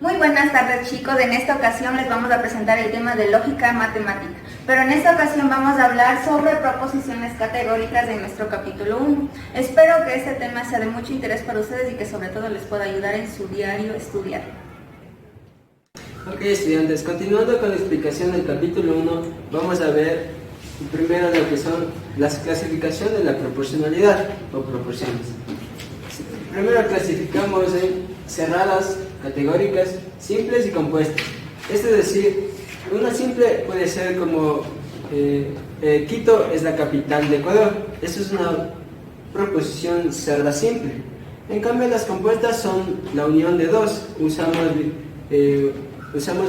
Muy buenas tardes, chicos. En esta ocasión les vamos a presentar el tema de lógica matemática, pero en esta ocasión vamos a hablar sobre proposiciones categóricas de nuestro capítulo 1. Espero que este tema sea de mucho interés para ustedes y que sobre todo les pueda ayudar en su diario estudiar. Ok, estudiantes, continuando con la explicación del capítulo 1, vamos a ver primero lo que son las clasificaciones de la proporcionalidad o proporciones. Primero clasificamos en cerradas, categóricas, simples y compuestas. Esto es decir, una simple puede ser como Quito es la capital de Ecuador. Eso es una proposición cerrada simple. En cambio, las compuestas son la unión de dos. Usamos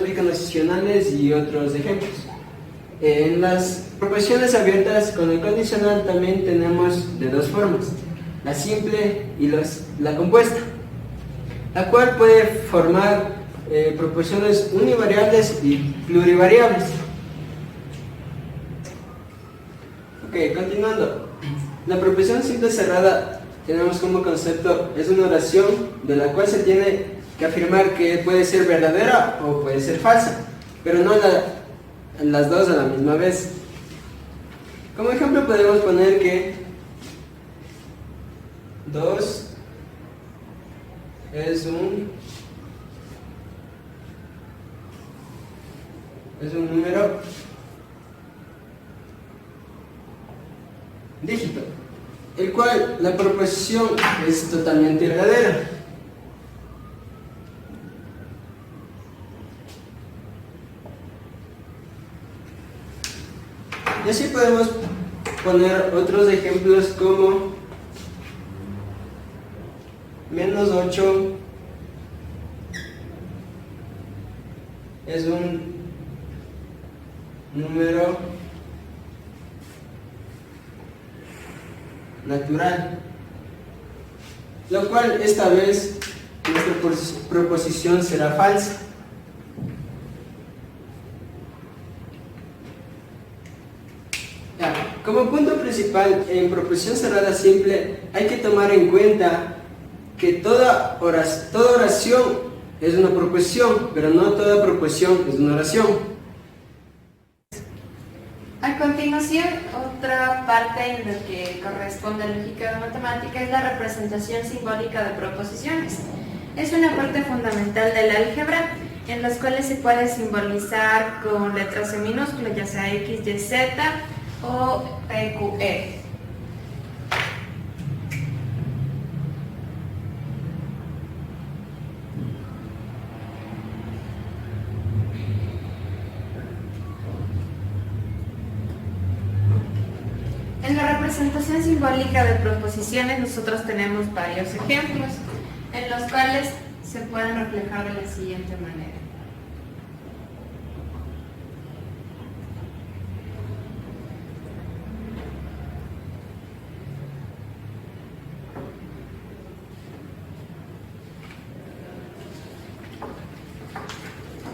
bicondicionales y otros ejemplos. En las proposiciones abiertas con el condicional también tenemos de dos formas, la simple y la compuesta, la cual puede formar proposiciones univariables y plurivariables. Ok, continuando. La proposición simple cerrada tenemos como concepto, es una oración de la cual se tiene que afirmar que puede ser verdadera o puede ser falsa, pero no las dos a la misma vez. Como ejemplo podemos poner que 2 es un número dígito, el cual la proposición es totalmente verdadera. Y así podemos poner otros ejemplos como menos 8 es un número natural, lo cual esta vez nuestra proposición será falsa. Como punto principal en proposición cerrada simple hay que tomar en cuenta que toda oración es una proposición, pero no toda proposición es una oración. A continuación, otra parte en la que corresponde a lógica de matemática es la representación simbólica de proposiciones. Es una parte fundamental del álgebra en las cuales se puede simbolizar con letras en minúsculas, ya sea X, Y, Z o P, Q, R. En la representación simbólica de proposiciones nosotros tenemos varios ejemplos en los cuales se pueden reflejar de la siguiente manera.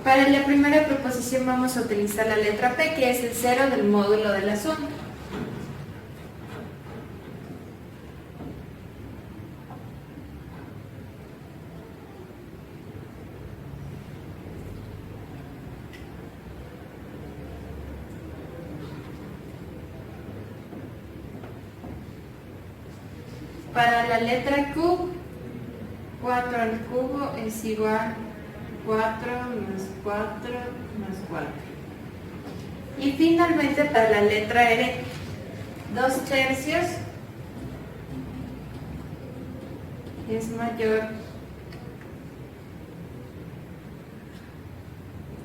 Para la primera proposición vamos a utilizar la letra P, que es el cero del módulo de la suma. Para la letra Q, 4 al cubo es igual a 4 más 4 más 4. Y finalmente para la letra R, 2 tercios es mayor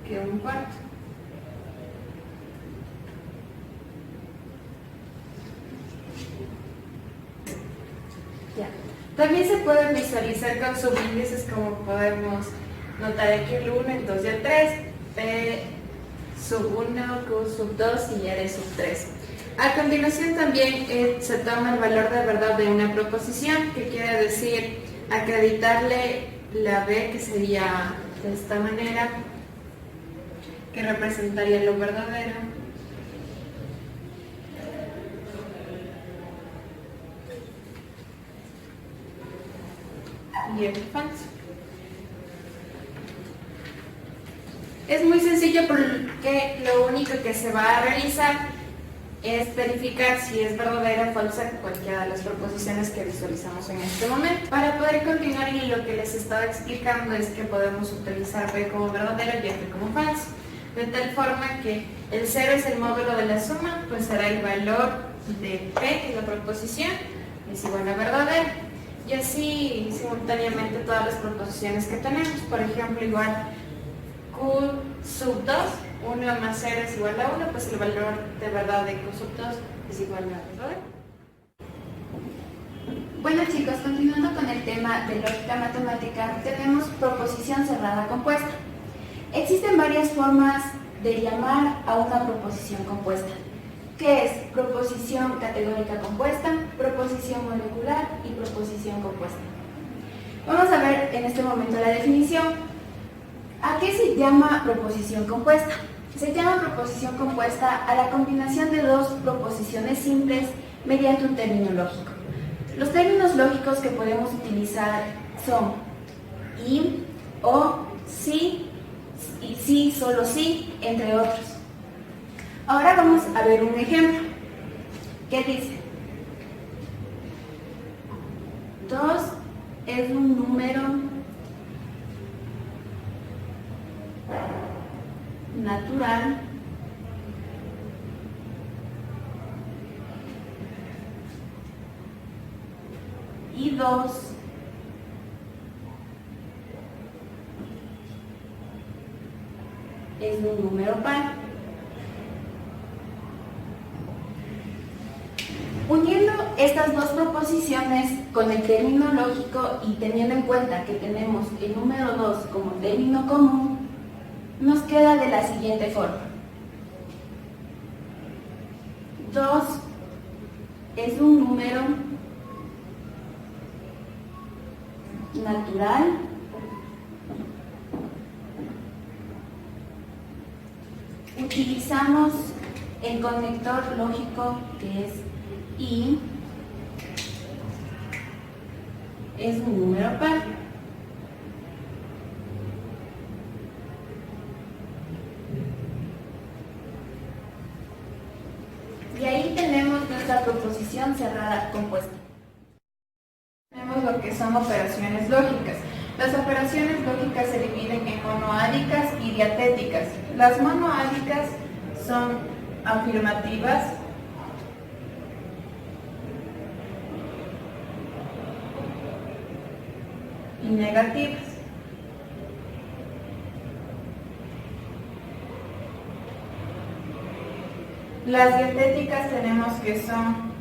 que un cuarto. Ya. También se pueden visualizar con subíndices, como podemos notar aquí el 1, el 2 y el 3, P sub 1, Q sub 2 y R sub 3. A continuación también se toma el valor de verdad de una proposición, que quiere decir acreditarle la B, que sería de esta manera, que representaría lo verdadero, y el falso. Es muy sencillo porque lo único que se va a realizar es verificar si es verdadera o falsa cualquiera de las proposiciones que visualizamos en este momento. Para poder continuar, y lo que les estaba explicando es que podemos utilizar B como verdadero y F como falso, de tal forma que el 0 es el módulo de la suma, pues será el valor de P, que es la proposición, es igual a verdadero. Y así simultáneamente todas las proposiciones que tenemos. Por ejemplo, igual Q sub 2, 1 más 0 es igual a 1, pues el valor de verdad de Q sub 2 es igual a verdadero. Bueno chicos, continuando con el tema de lógica matemática, tenemos proposición cerrada compuesta. Existen varias formas de llamar a una proposición compuesta, que es proposición categórica compuesta, proposición molecular y proposición compuesta. Vamos a ver en este momento la definición. ¿A qué se llama proposición compuesta? Se llama proposición compuesta a la combinación de dos proposiciones simples mediante un término lógico. Los términos lógicos que podemos utilizar son y, o, sí, y sí, solo sí, entre otros. Ahora vamos a ver un ejemplo. ¿Qué dice? 2 es un número natural y 2 es un número par. Uniendo estas dos proposiciones con el término lógico y teniendo en cuenta que tenemos el número 2 como término común, nos queda de la siguiente forma. 2 es un número natural utilizamos el conector lógico que es y, es un número par. Y ahí tenemos nuestra proposición cerrada compuesta. Tenemos lo que son operaciones lógicas. Las operaciones lógicas se dividen en monoádicas y diatéticas. Las monoádicas son afirmativas y negativas. Las dietéticas tenemos que son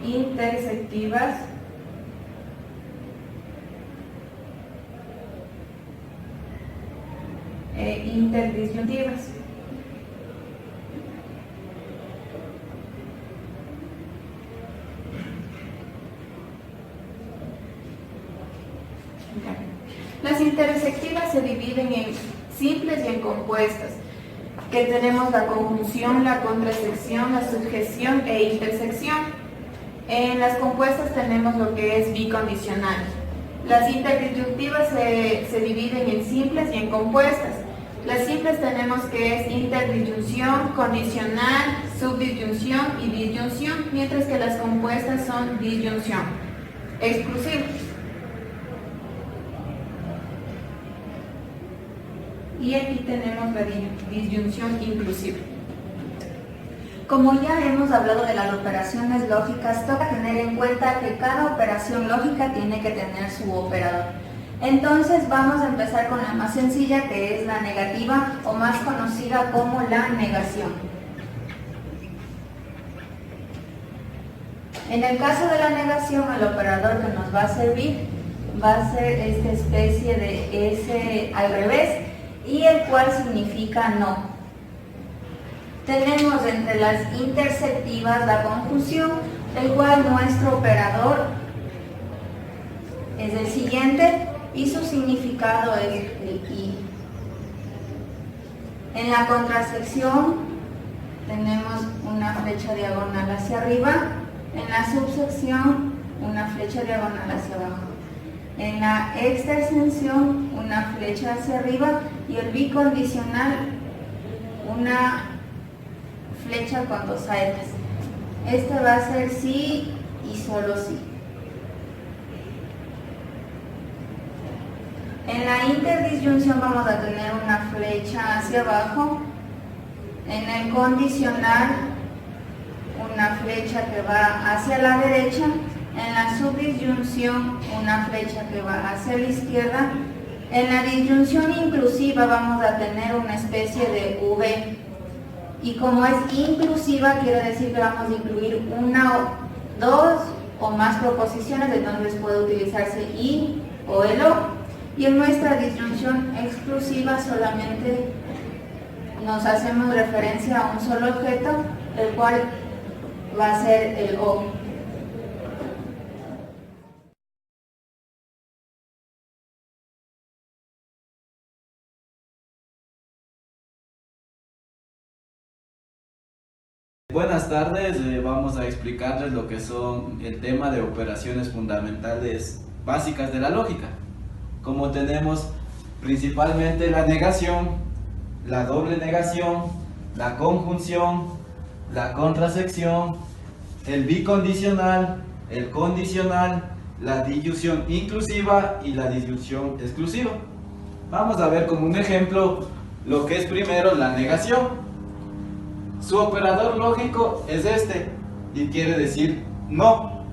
intersectivas e interdisyuntivas. Las intersectivas se dividen en simples y en compuestas, que tenemos la conjunción, la contrasección, la subjección e intersección. En las compuestas tenemos lo que es bicondicional. Las interdisyuntivas se dividen en simples y en compuestas. Las simples tenemos que es interdisyunción, condicional, subdisyunción y disyunción, mientras que las compuestas son disyunción exclusiva. Y aquí tenemos la disyunción inclusiva. Como ya hemos hablado de las operaciones lógicas, toca tener en cuenta que cada operación lógica tiene que tener su operador. Entonces vamos a empezar con la más sencilla, que es la negativa, o más conocida como la negación. En el caso de la negación, el operador que nos va a servir va a ser esta especie de S al revés, y el cual significa no. Tenemos entre las intersectivas la conjunción, el cual nuestro operador es el siguiente y su significado es el y. En la contrasección tenemos una flecha diagonal hacia arriba, en la subsección una flecha diagonal hacia abajo, en la extersección una flecha hacia arriba y el bicondicional una flecha con dos saetas. Este va a ser sí y solo sí. En la interdisyunción vamos a tener una flecha hacia abajo. En el condicional una flecha que va hacia la derecha. En la subdisyunción una flecha que va hacia la izquierda. En la disyunción inclusiva vamos a tener una especie de V. Y como es inclusiva, quiere decir que vamos a incluir una, dos o más proposiciones, entonces puede utilizarse y o el o. Y en nuestra disyunción exclusiva solamente nos hacemos referencia a un solo objeto, el cual va a ser el o. Buenas tardes, vamos a explicarles lo que son el tema de operaciones fundamentales básicas de la lógica. Como tenemos principalmente la negación, la doble negación, la conjunción, la contrasección, el bicondicional, el condicional, la disyunción inclusiva y la disyunción exclusiva. Vamos a ver como un ejemplo lo que es primero la negación. Su operador lógico es este y quiere decir no.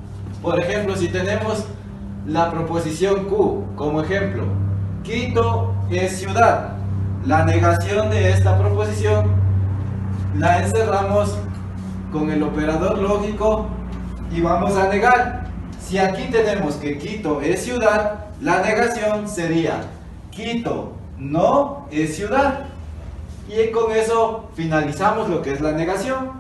Por ejemplo, si tenemos la proposición Q como ejemplo, Quito es ciudad. La negación de esta proposición la encerramos con el operador lógico y vamos a negar. Si aquí tenemos que Quito es ciudad, la negación sería Quito no es ciudad. Y con eso finalizamos lo que es la negación.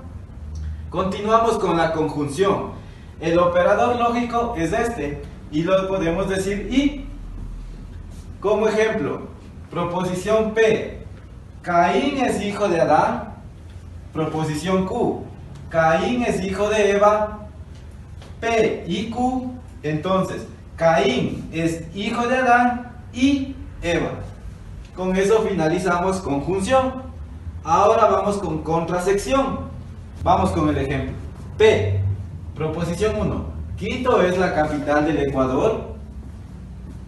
Continuamos con la conjunción. El operador lógico es este y lo podemos decir y. Como ejemplo, proposición P, Caín es hijo de Adán. Proposición Q, Caín es hijo de Eva. P y Q, entonces Caín es hijo de Adán y Eva. Con eso finalizamos conjunción. Ahora vamos con contrasección. Vamos con el ejemplo. P, proposición 1. Quito es la capital del Ecuador.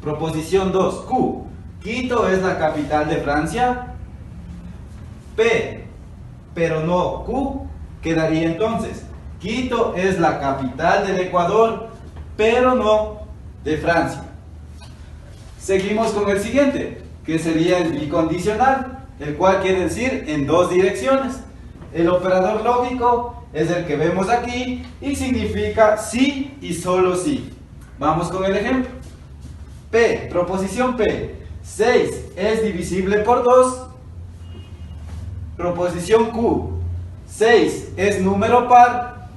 Proposición 2. Q, Quito es la capital de Francia. P, pero no Q, quedaría entonces Quito es la capital del Ecuador, pero no de Francia. Seguimos con el siguiente, que sería el bicondicional, el cual quiere decir en dos direcciones. El operador lógico es el que vemos aquí y significa sí y solo sí. Vamos con el ejemplo. P, proposición P, 6 es divisible por 2. Proposición Q, 6 es número par.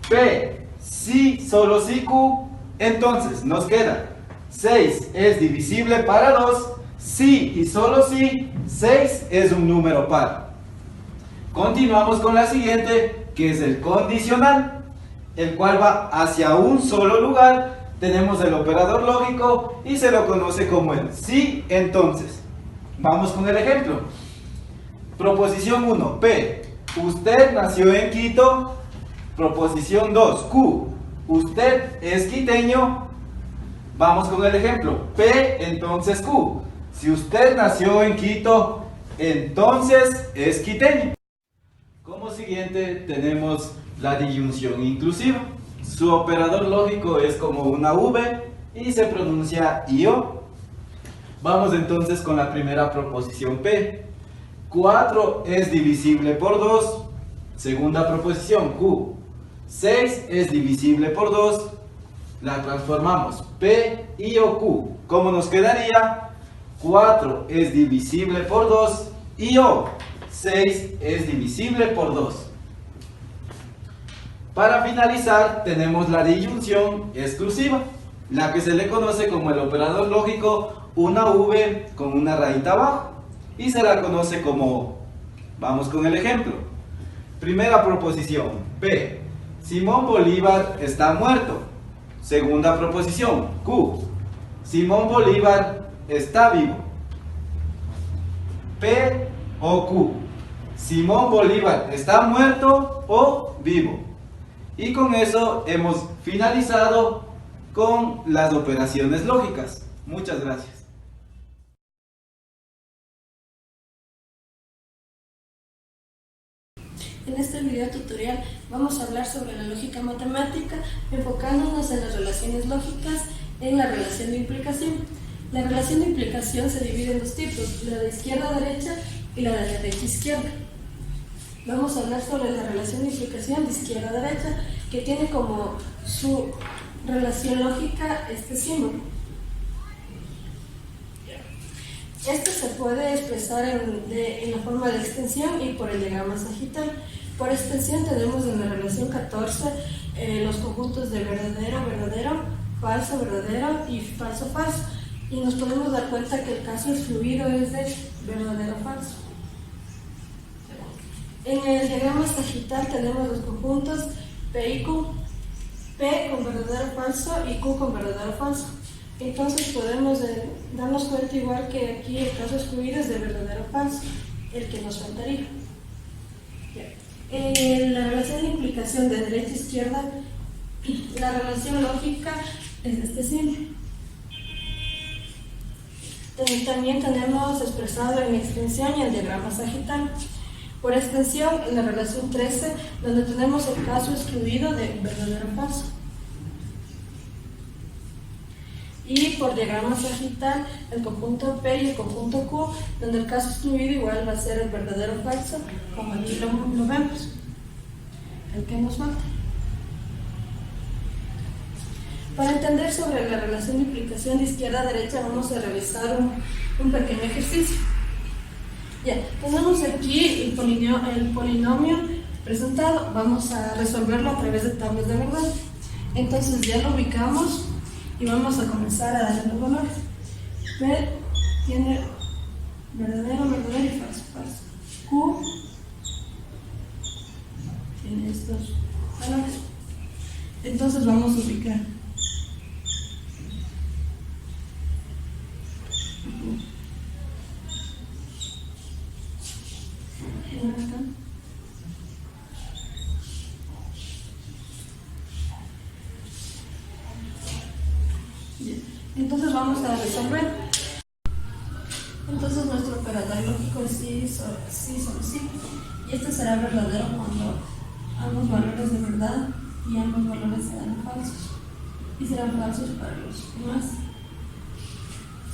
P, sí, solo sí Q, entonces nos queda 6 es divisible para 2, sí y solo sí, 6 es un número par. Continuamos con la siguiente, que es el condicional, el cual va hacia un solo lugar. Tenemos el operador lógico y se lo conoce como el sí, entonces. Vamos con el ejemplo. Proposición 1, P, usted nació en Quito. Proposición 2, Q, usted es quiteño. Vamos con el ejemplo. P, entonces Q. Si usted nació en Quito, entonces es quiteño. Como siguiente tenemos la disyunción inclusiva. Su operador lógico es como una V y se pronuncia IO. Vamos entonces con la primera proposición P. 4 es divisible por 2. Segunda proposición Q. 6 es divisible por 2. La transformamos P, I o Q. ¿Cómo nos quedaría? 4 es divisible por 2 y O. 6 es divisible por 2. Para finalizar tenemos la disyunción exclusiva, la que se le conoce como el operador lógico, una V con una rayita abajo, y se la conoce como, vamos con el ejemplo. Primera proposición, P, Simón Bolívar está muerto. Segunda proposición, Q, Simón Bolívar está vivo. P o Q. Simón Bolívar, ¿está muerto o vivo? Y con eso hemos finalizado con las operaciones lógicas. Muchas gracias. En este video tutorial vamos a hablar sobre la lógica matemática, enfocándonos en las relaciones lógicas en la relación de implicación. La relación de implicación se divide en dos tipos, la de izquierda a derecha y la de derecha a izquierda. Vamos a hablar sobre la relación de implicación de izquierda a derecha, que tiene como su relación lógica este símbolo. Esto se puede expresar en la forma de extensión y por el diagrama sagital. Por extensión tenemos en la relación 14 los conjuntos de verdadero, verdadero, falso, verdadero y falso, falso. Y nos podemos dar cuenta que el caso excluido es de verdadero, falso. En el diagrama sagital tenemos los conjuntos P y Q. P con verdadero, falso y Q con verdadero, falso. Entonces podemos darnos cuenta igual que aquí el caso excluido es de verdadero, falso, el que nos faltaría. La relación de implicación de derecha a izquierda, la relación lógica es este símbolo. También tenemos expresado en extensión y el diagrama sagital. Por extensión, en la relación 13, donde tenemos el caso excluido de verdadero, falso. Y por diagrama sagital, el conjunto P y el conjunto Q, donde el caso excluido igual va a ser el verdadero, falso, como aquí lo vemos, el que nos falta. Para entender sobre la relación de implicación de izquierda a derecha, vamos a realizar un pequeño ejercicio. Ya, tenemos aquí el polinomio presentado, vamos a resolverlo a través de tablas de verdad. Entonces ya lo ubicamos y vamos a comenzar a darle los valores. P tiene verdadero, verdadero y falso, falso. Q tiene estos valores. Entonces vamos a ubicar. Entonces vamos a resolver. Entonces nuestro operador lógico es sí sobre sí. Y este será verdadero cuando ambos valores de verdad y ambos valores serán falsos. Y serán falsos para los demás.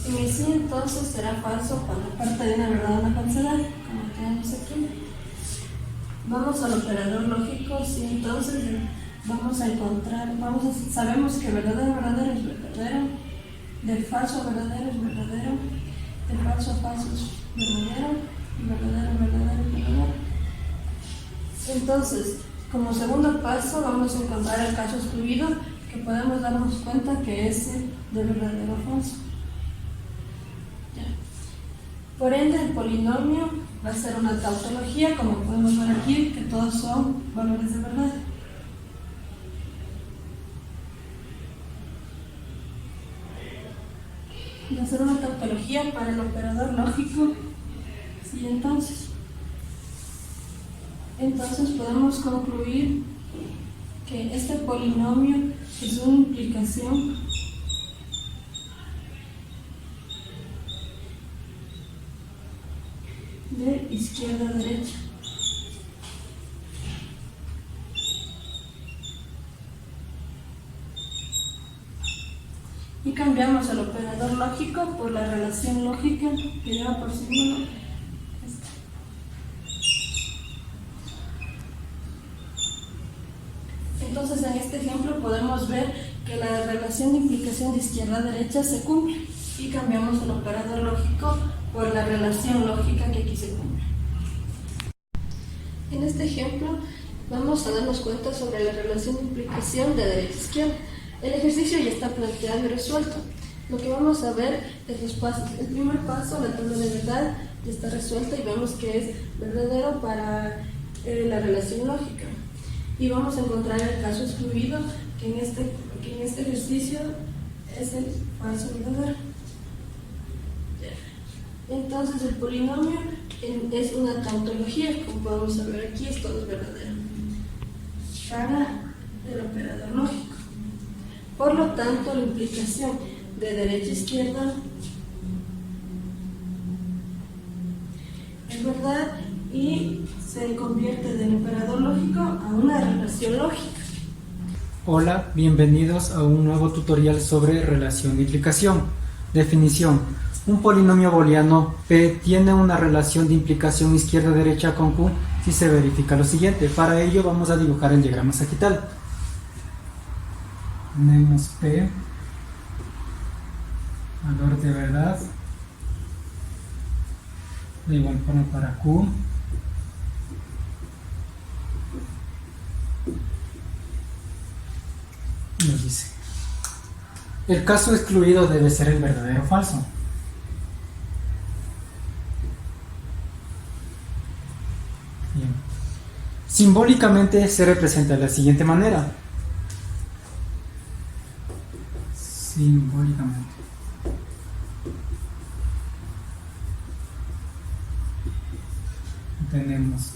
En el sí entonces será falso cuando parte de una verdad o una falsedad, como tenemos aquí. Vamos al operador lógico, sí entonces vamos a encontrar, sabemos que verdadero, verdadero es verdadero, de falso a verdadero es verdadero, de falso a falso es verdadero, y verdadero, verdadero es verdadero. Entonces, como segundo paso vamos a encontrar el caso excluido, que podemos darnos cuenta que es de verdadero o falso. Por ende, el polinomio va a ser una tautología, como podemos ver aquí, que todos son valores de verdad. Va a ser una tautología para el operador lógico. Sí, entonces podemos concluir que este polinomio es una implicación de izquierda a derecha. Y cambiamos el operador lógico por la relación lógica que lleva por símbolo esta. Entonces en este ejemplo podemos ver que la relación de implicación de izquierda a derecha se cumple y cambiamos el operador lógico por la relación lógica que aquí se cumple. En este ejemplo vamos a darnos cuenta sobre la relación de implicación de derecha a izquierda. El ejercicio ya está planteado y resuelto. Lo que vamos a ver es los pasos. El primer paso, la tabla de verdad, ya está resuelta y vemos que es verdadero para la relación lógica. Y vamos a encontrar el caso excluido, que en este ejercicio es el falso verdadero. Entonces el polinomio es una tautología, como podemos ver aquí, es todo verdadero para el operador lógico. Por lo tanto, la implicación de derecha a izquierda es verdad y se convierte del operador lógico a una relación lógica. Hola, bienvenidos a un nuevo tutorial sobre relación de implicación. Definición. Un polinomio booleano P tiene una relación de implicación izquierda-derecha con Q si se verifica lo siguiente. Para ello vamos a dibujar el diagrama sagital. Tenemos P, valor de verdad, de igual forma para Q. Nos dice, el caso excluido debe ser el verdadero o falso. Bien. Simbólicamente se representa de la siguiente manera. Simbólicamente. Tenemos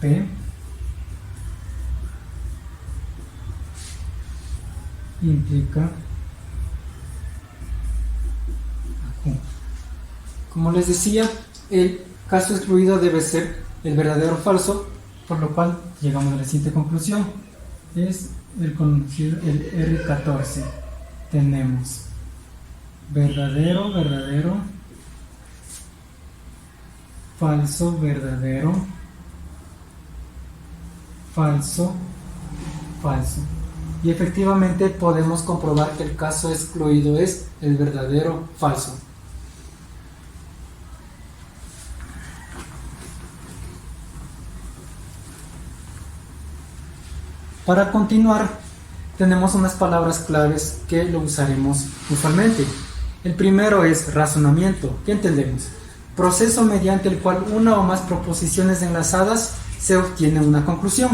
P implica a Q. Como les decía, el caso excluido debe ser el verdadero o falso, por lo cual llegamos a la siguiente conclusión. Es el conocido, el R14. Tenemos verdadero, verdadero, falso, verdadero, falso, falso. Y efectivamente podemos comprobar que el caso excluido es el verdadero falso. Para continuar, tenemos unas palabras claves que lo usaremos usualmente. El primero es razonamiento. ¿Qué entendemos? Proceso mediante el cual una o más proposiciones enlazadas se obtiene una conclusión.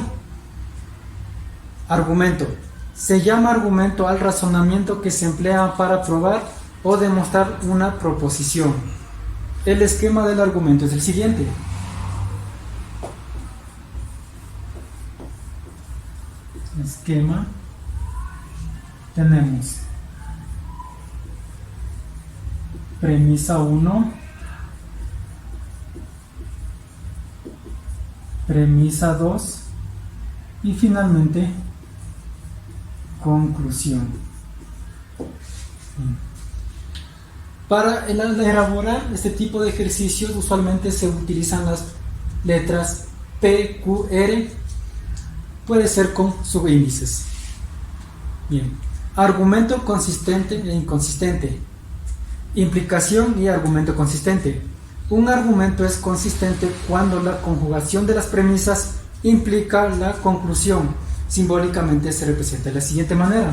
Argumento. Se llama argumento al razonamiento que se emplea para probar o demostrar una proposición. El esquema del argumento es el siguiente. Esquema. Tenemos premisa 1, premisa 2 y finalmente conclusión. Para elaborar este tipo de ejercicios usualmente se utilizan las letras P, Q, R, puede ser con subíndices. Bien, argumento consistente e inconsistente, implicación y argumento consistente. Un argumento es consistente cuando la conjugación de las premisas implica la conclusión. Simbólicamente se representa de la siguiente manera.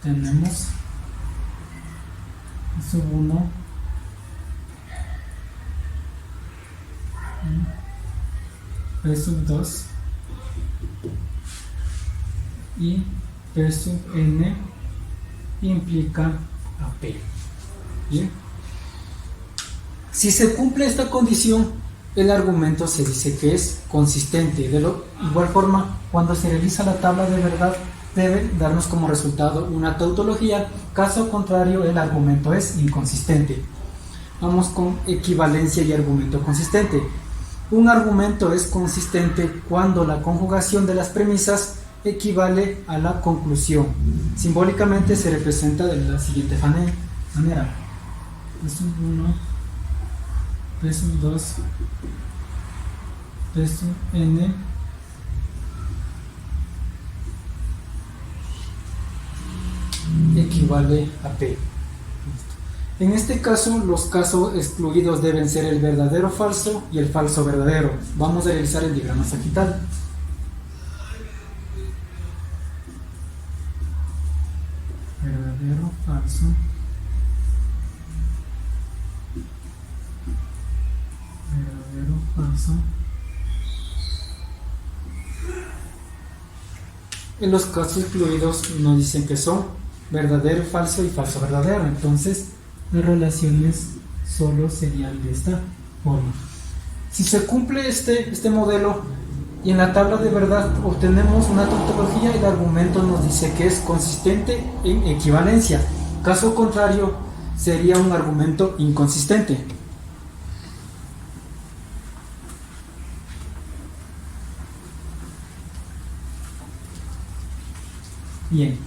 Tenemos sub 1 P sub 2 y P sub n implica a P. Bien. Si se cumple esta condición, el argumento se dice que es consistente. De igual forma, cuando se realiza la tabla de verdad, debe darnos como resultado una tautología. Caso contrario, el argumento es inconsistente. Vamos con equivalencia y argumento consistente. Un argumento es consistente cuando la conjugación de las premisas equivale a la conclusión. Simbólicamente se representa de la siguiente manera. P sub 1, P sub 2, P sub n equivale a P. En este caso, los casos excluidos deben ser el verdadero falso y el falso verdadero. Vamos a realizar el diagrama sagital. Verdadero, falso. Verdadero, falso. En los casos excluidos nos dicen que son verdadero, falso y falso, verdadero. Entonces, las relaciones solo serían de esta forma. Si se cumple este modelo y en la tabla de verdad obtenemos una tautología, el argumento nos dice que es consistente en equivalencia. Caso contrario, sería un argumento inconsistente. Bien,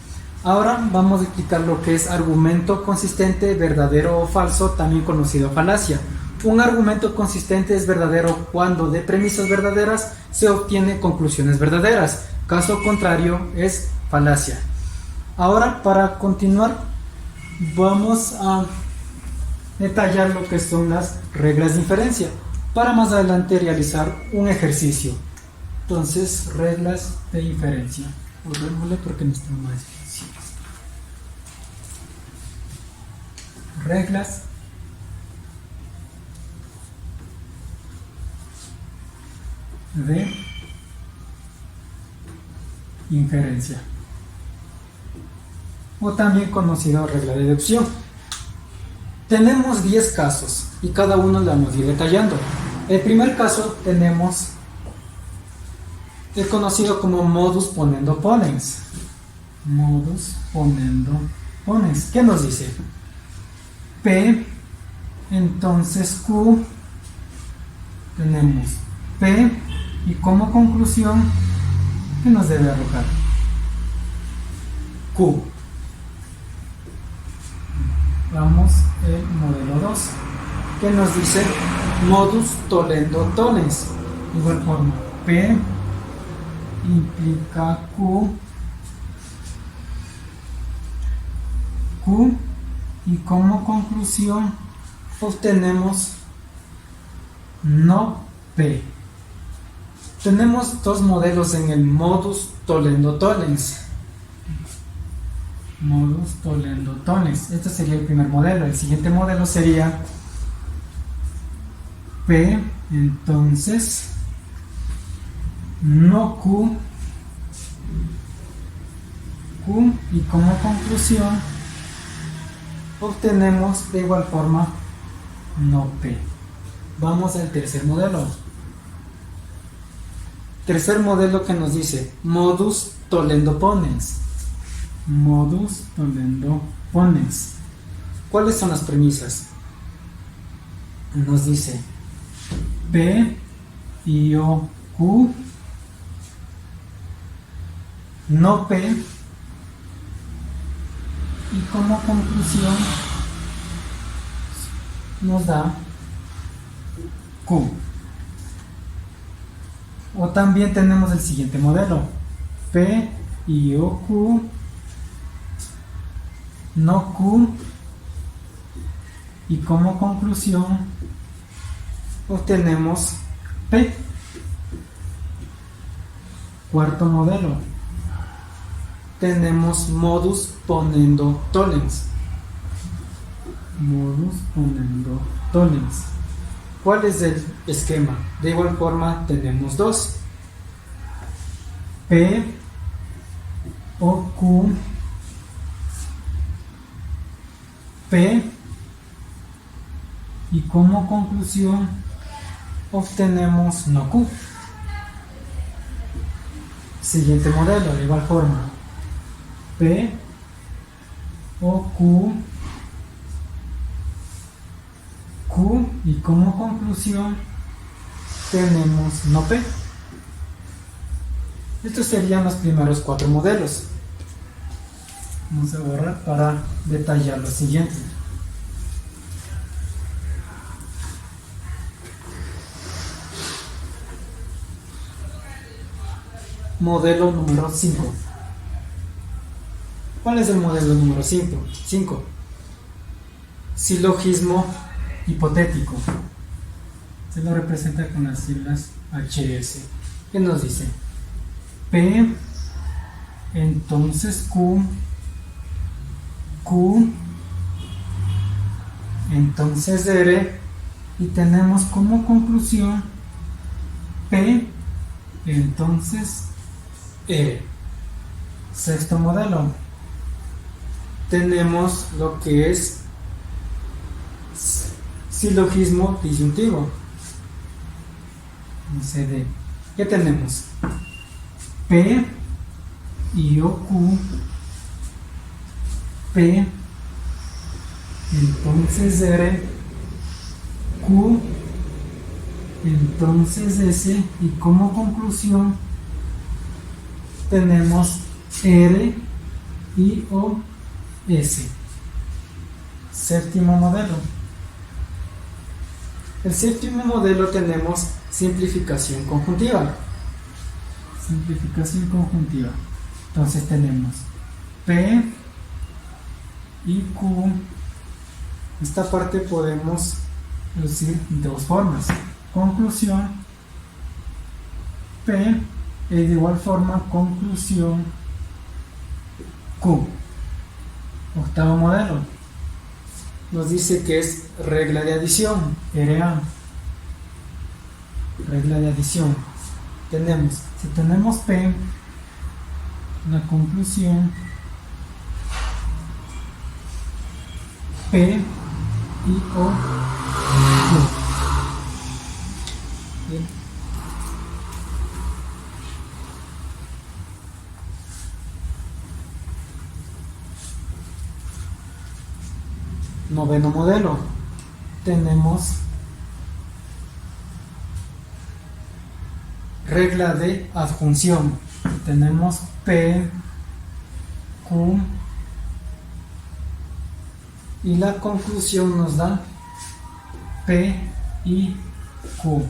ahora vamos a explicar lo que es argumento consistente, verdadero o falso, también conocido falacia. Un argumento consistente es verdadero cuando de premisas verdaderas se obtiene conclusiones verdaderas. Caso contrario es falacia. Ahora, para continuar, vamos a detallar lo que son las reglas de inferencia para más adelante realizar un ejercicio. Entonces, reglas de inferencia. Borrémosle porque no está más difícil. Reglas de inferencia, o también conocido regla de deducción. Tenemos 10 casos y cada uno lo vamos a ir detallando. El primer caso tenemos el conocido como modus ponendo ponens. Modus ponendo ponens. ¿Qué nos dice? P, entonces Q, tenemos P, y como conclusión, ¿qué nos debe arrojar? Q. Vamos al modelo 2, que nos dice modus tollendo tollens. Igual forma, P implica Q, y como conclusión obtenemos no P. Tenemos dos modelos en el modus tollendo tollens. Modus tollendo tollens. Este sería el primer modelo. El siguiente modelo sería P, entonces no Q, y como conclusión obtenemos de igual forma no P. Vamos al tercer modelo. Tercer modelo que nos dice modus tollendo ponens. Modus tollendo ponens. ¿Cuáles son las premisas? Nos dice P y O Q, no P, y como conclusión nos da Q. O también tenemos el siguiente modelo, P y O Q, no Q, y como conclusión obtenemos P. Cuarto modelo, tenemos modus ponendo tollens. Modus ponendo tollens. ¿Cuál es el esquema? De igual forma tenemos dos, P o Q, P, y como conclusión obtenemos no Q. Siguiente modelo, de igual forma, P o Q, y como conclusión tenemos no P. Estos serían los primeros 4 modelos. Vamos a borrar para detallar lo siguiente. Modelo número 5. ¿Cuál es el modelo número 5? Silogismo hipotético. Se lo representa con las siglas HS. ¿Qué nos dice? P, entonces Q, entonces R, y tenemos como conclusión P, entonces R. Sexto modelo, tenemos lo que es silogismo disyuntivo. CD. ¿Qué tenemos? P y O Q. P, entonces R, Q, entonces S, y como conclusión tenemos R, I, O, S. Séptimo modelo. El séptimo modelo tenemos simplificación conjuntiva. Simplificación conjuntiva. Entonces tenemos P y Q. Esta parte podemos decir de dos formas. Conclusión P y de igual forma conclusión Q. Octavo modelo. Nos dice que es regla de adición, RA. Regla de adición. Si tenemos P, la conclusión P y O Q. Bien. Noveno modelo. Tenemos regla de adjunción. Tenemos P, Q, y la conclusión nos da P y Q.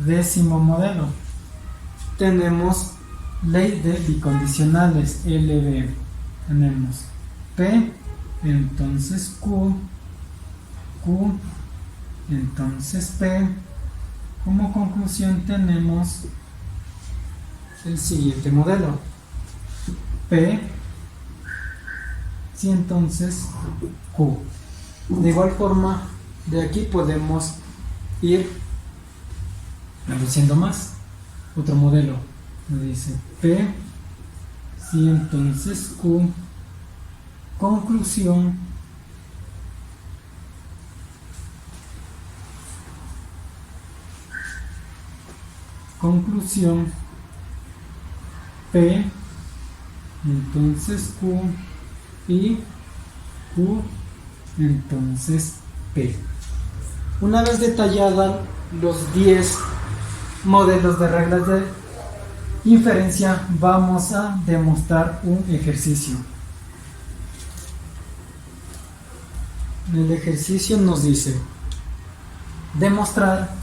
Décimo modelo. Tenemos ley de bicondicionales, LB. Tenemos P, entonces Q, Q, entonces P. Como conclusión tenemos el siguiente modelo. P, sí, entonces Q. De igual forma, de aquí podemos ir reduciendo más. Otro modelo nos dice P, sí, entonces Q. Conclusión P, entonces Q, y Q, entonces P. Una vez detallada los 10 modelos de reglas de inferencia, vamos a demostrar un ejercicio. El ejercicio nos dice demostrar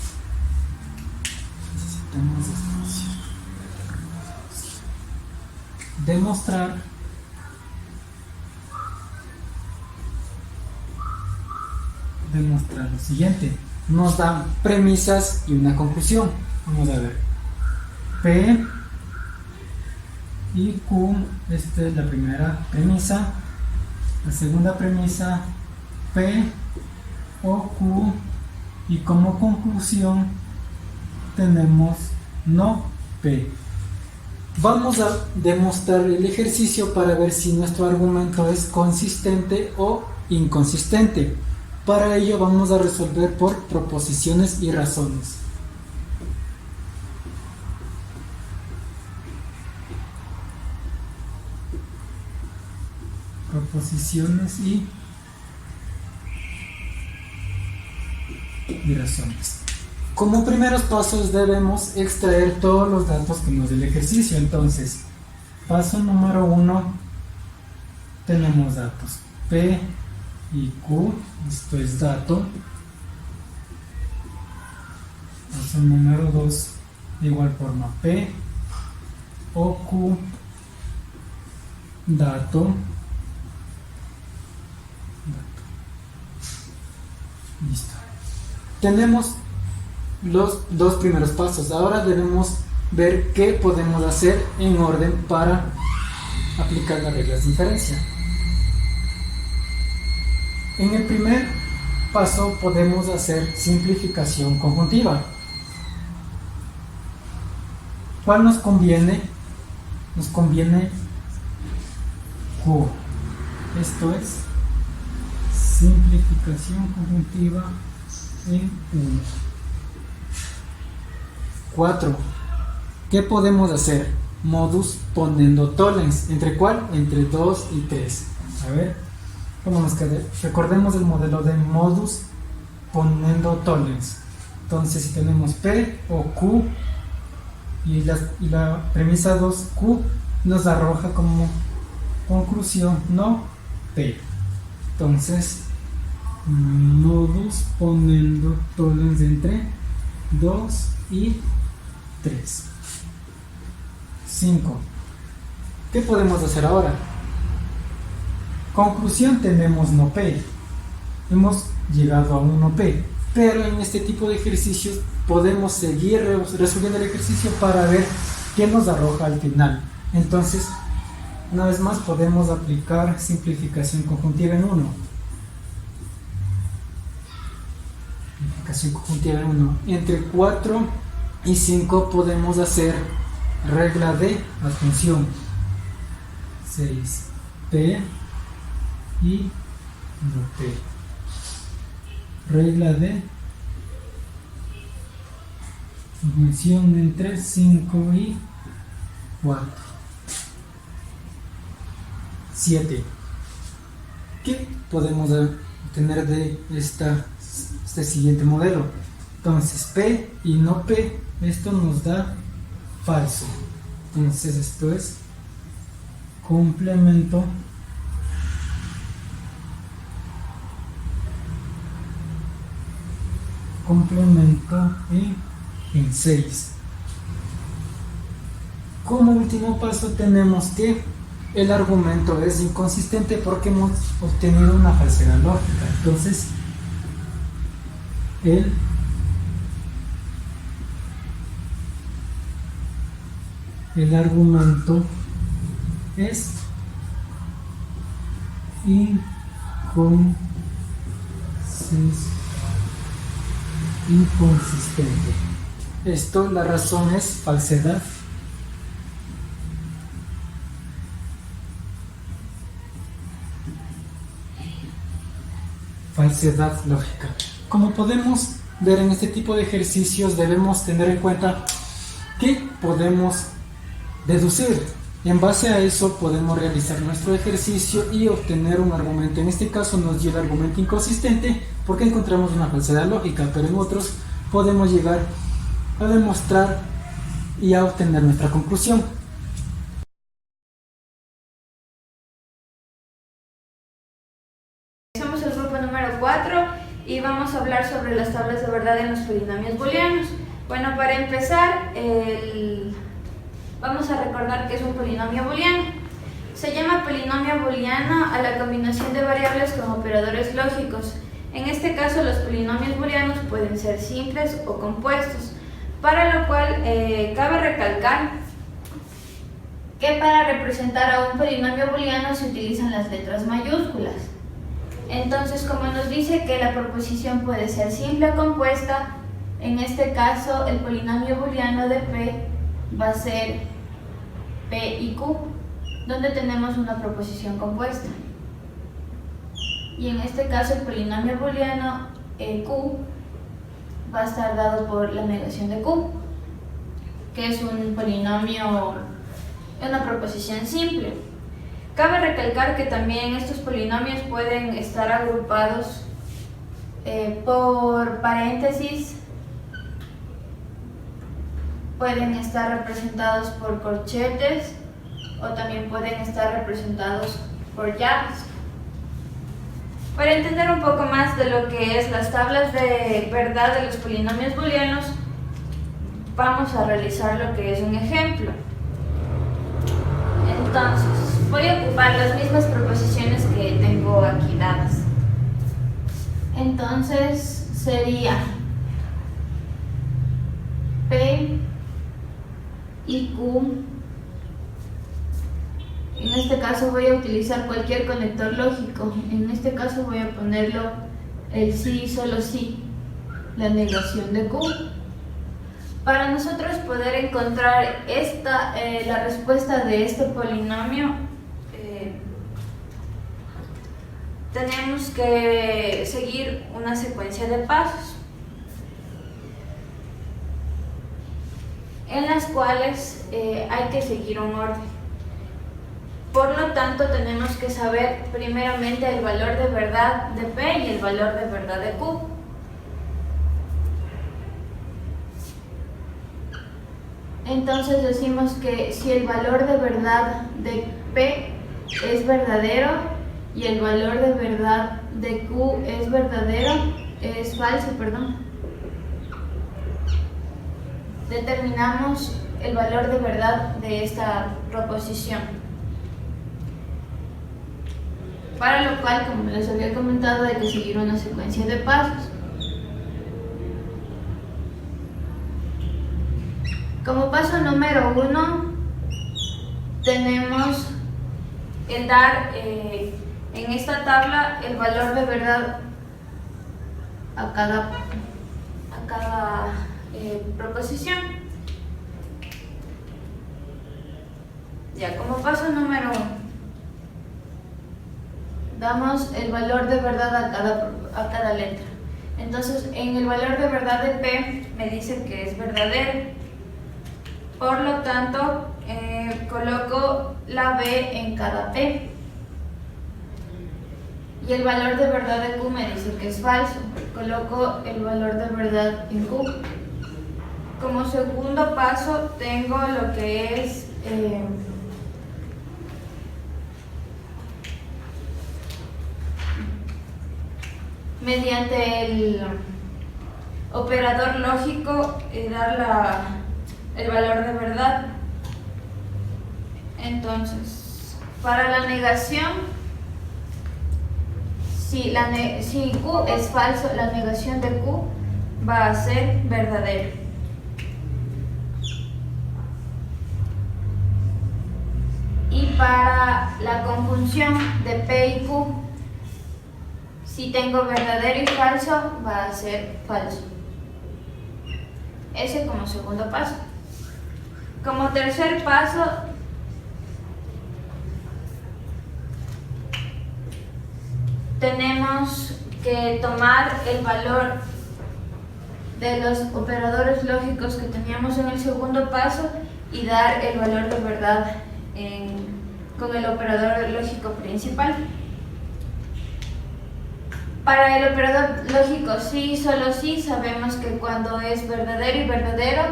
lo siguiente. Nos dan premisas y una conclusión. Vamos a ver. P y Q, esta es la primera premisa. La segunda premisa, P o Q, y como conclusión tenemos no P. Vamos a demostrar el ejercicio para ver si nuestro argumento es consistente o inconsistente. Para ello vamos a resolver por proposiciones y razones. Proposiciones y razones. Como primeros pasos debemos extraer todos los datos que nos dé el ejercicio. Entonces, paso número 1, tenemos datos P y Q, esto es dato. Paso número 2, de igual forma P o Q, dato. Listo. Tenemos los dos primeros pasos. Ahora debemos ver qué podemos hacer en orden para aplicar las reglas de inferencia. En el primer paso podemos hacer simplificación conjuntiva. ¿Cuál nos conviene? Nos conviene Q. Esto es simplificación conjuntiva en 1. 4. ¿Qué podemos hacer? Modus ponendo tollens. ¿Entre cuál? Entre 2 y 3. A ver, ¿cómo nos queda? Recordemos el modelo de modus ponendo tollens. Entonces, si tenemos P o Q y la premisa 2Q nos arroja como conclusión no P. Entonces, modus ponendo tollens entre 2 y 3. 5. ¿Qué podemos hacer ahora? Conclusión, tenemos no P. Hemos llegado a un no P. Pero en este tipo de ejercicios podemos seguir resolviendo el ejercicio para ver qué nos arroja al final. Entonces, una vez más podemos aplicar simplificación conjuntiva en 1. Simplificación conjuntiva en 1. Entre 4 y 5 podemos hacer regla de atención. 6P y no P. Regla de función entre 5 y 4. 7. ¿Qué podemos obtener de este siguiente modelo? Entonces P y no P, esto nos da falso. Entonces esto es complemento y en 6. Como último paso tenemos que el argumento es inconsistente porque hemos obtenido una falsedad lógica. Entonces el argumento es inconsistente. Esto, la razón es falsedad. Falsedad lógica. Como podemos ver en este tipo de ejercicios, debemos tener en cuenta que podemos deducir. En base a eso podemos realizar nuestro ejercicio y obtener un argumento. En este caso nos dio el argumento inconsistente porque encontramos una falsedad lógica, pero en otros podemos llegar a demostrar y a obtener nuestra conclusión. Somos el grupo número 4 y vamos a hablar sobre las tablas de verdad en los polinomios booleanos. Bueno, para empezar, vamos a recordar que es un polinomio booleano. Se llama polinomio booleano a la combinación de variables con operadores lógicos. En este caso, los polinomios booleanos pueden ser simples o compuestos, para lo cual cabe recalcar que para representar a un polinomio booleano se utilizan las letras mayúsculas. Entonces, como nos dice que la proposición puede ser simple o compuesta, en este caso el polinomio booleano de P va a ser P y Q, donde tenemos una proposición compuesta. Y en este caso el polinomio booleano Q va a estar dado por la negación de Q, que es un polinomio, una proposición simple. Cabe recalcar que también estos polinomios pueden estar agrupados por paréntesis, pueden estar representados por corchetes o también pueden estar representados por llaves. Para entender un poco más de lo que es las tablas de verdad de los polinomios booleanos, vamos a realizar lo que es un ejemplo. Entonces, voy a ocupar las mismas proposiciones que tengo aquí dadas. Entonces, sería P y Q. En este caso voy a utilizar cualquier conector lógico. En este caso voy a ponerlo el sí y solo sí, la negación de Q. Para nosotros poder encontrar la respuesta de este polinomio, tenemos que seguir una secuencia de pasos. en las cuales hay que seguir un orden. Por lo tanto, tenemos que saber primeramente el valor de verdad de P y el valor de verdad de Q. Entonces decimos que si el valor de verdad de P es verdadero y el valor de verdad de Q es falso, determinamos el valor de verdad de esta proposición. Para lo cual, como les había comentado, hay que seguir una secuencia de pasos. Como paso número 1, tenemos el dar en esta tabla el valor de verdad a cada proposición. Ya, como paso número 1, damos el valor de verdad a cada letra. Entonces, en el valor de verdad de P me dice que es verdadero. Por lo tanto, coloco la B en cada P. Y el valor de verdad de Q me dice que es falso. Coloco el valor de verdad en Q. Como segundo paso tengo lo que es mediante el operador lógico dar el valor de verdad. Entonces, para la negación, si Q es falso, la negación de Q va a ser verdadera. Y para la conjunción de P y Q, si tengo verdadero y falso, va a ser falso. Ese como segundo paso. Como tercer paso, tenemos que tomar el valor de los operadores lógicos que teníamos en el segundo paso y dar el valor de verdad con el operador lógico principal. Para el operador lógico sí y solo sí, sabemos que cuando es verdadero y verdadero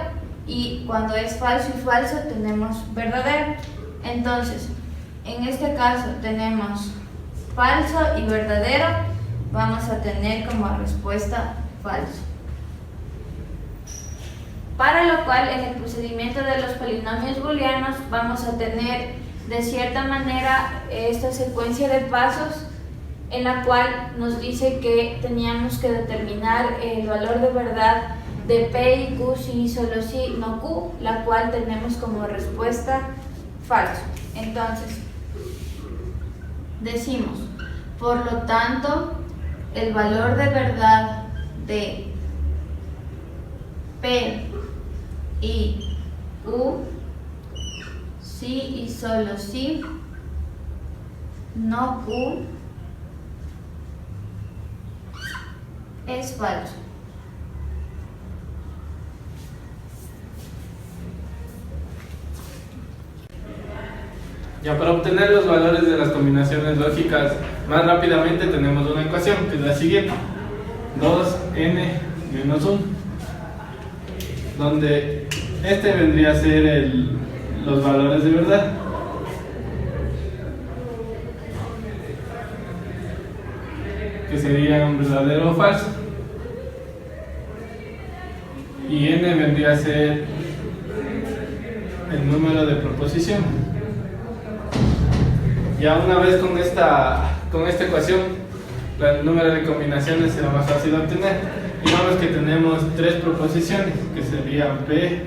y cuando es falso y falso tenemos verdadero. Entonces, en este caso tenemos falso y verdadero, vamos a tener como respuesta falso. Para lo cual, en el procedimiento de los polinomios booleanos vamos a tener de cierta manera esta secuencia de pasos en la cual nos dice que teníamos que determinar el valor de verdad de P y Q si solo sí, no Q, la cual tenemos como respuesta falso. Entonces, decimos, por lo tanto, el valor de verdad de P y Q, sí y solo sí, no Q, es falso. Ya para obtener los valores de las combinaciones lógicas más rápidamente tenemos una ecuación que es la siguiente: 2n menos 1, donde este vendría a ser los valores de verdad. Que serían verdadero o falso. Y n vendría a ser el número de proposición. Ya una vez con esta ecuación, el número de combinaciones será más fácil de obtener. Y vemos que tenemos tres proposiciones, que serían P,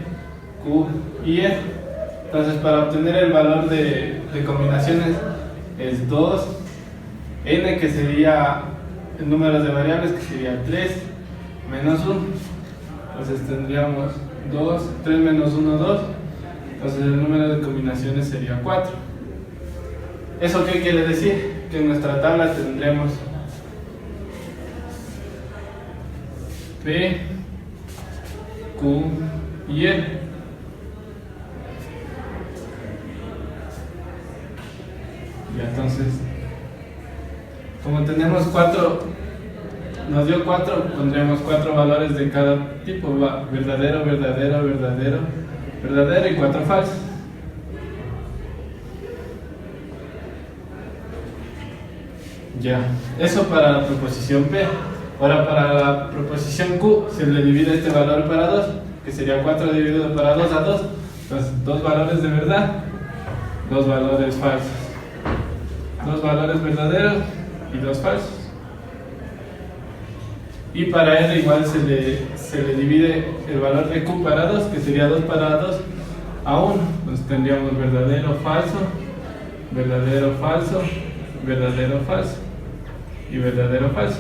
Q y R. Entonces, para obtener el valor de combinaciones es 2, n, que sería el número de variables, que sería 3, menos 1. Entonces tendríamos 3 menos 1, 2. Entonces el número de combinaciones sería 4. ¿Eso qué quiere decir? Que en nuestra tabla tendremos P, Q y R. Entonces, como tenemos 4, nos dio 4, pondremos 4 valores de cada tipo, verdadero, verdadero, verdadero, verdadero y 4 falsos. Ya, eso para la proposición P. Ahora para la proposición Q se le divide este valor para 2, que sería 4 dividido para 2 a 2. Entonces, 2 valores de verdad, 2 valores falsos, 2 valores verdaderos y 2 falsos. Y para R igual se le divide el valor de Q para 2, que sería 2 para 2 a 1. Entonces tendríamos verdadero, falso, verdadero, falso, verdadero, falso y verdadero, falso.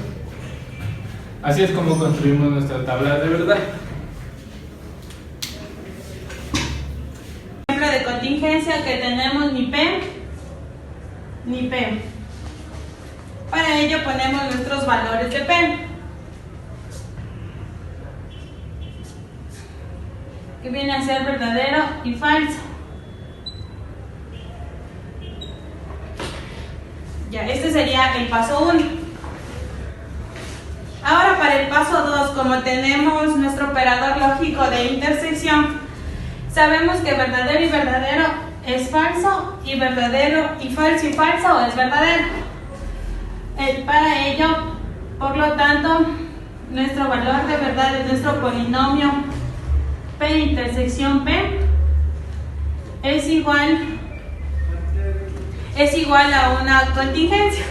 Así es como construimos nuestra tabla de verdad. Ejemplo de contingencia que tenemos ni P ni P. Para ello ponemos nuestros valores de P, que viene a ser verdadero y falso. Ya, este sería el paso 1. Ahora para el paso 2, como tenemos nuestro operador lógico de intersección, sabemos que verdadero y verdadero es falso y verdadero y falso es verdadero. Para ello, por lo tanto, nuestro valor de verdad es nuestro polinomio P intersección P es igual a una contingencia.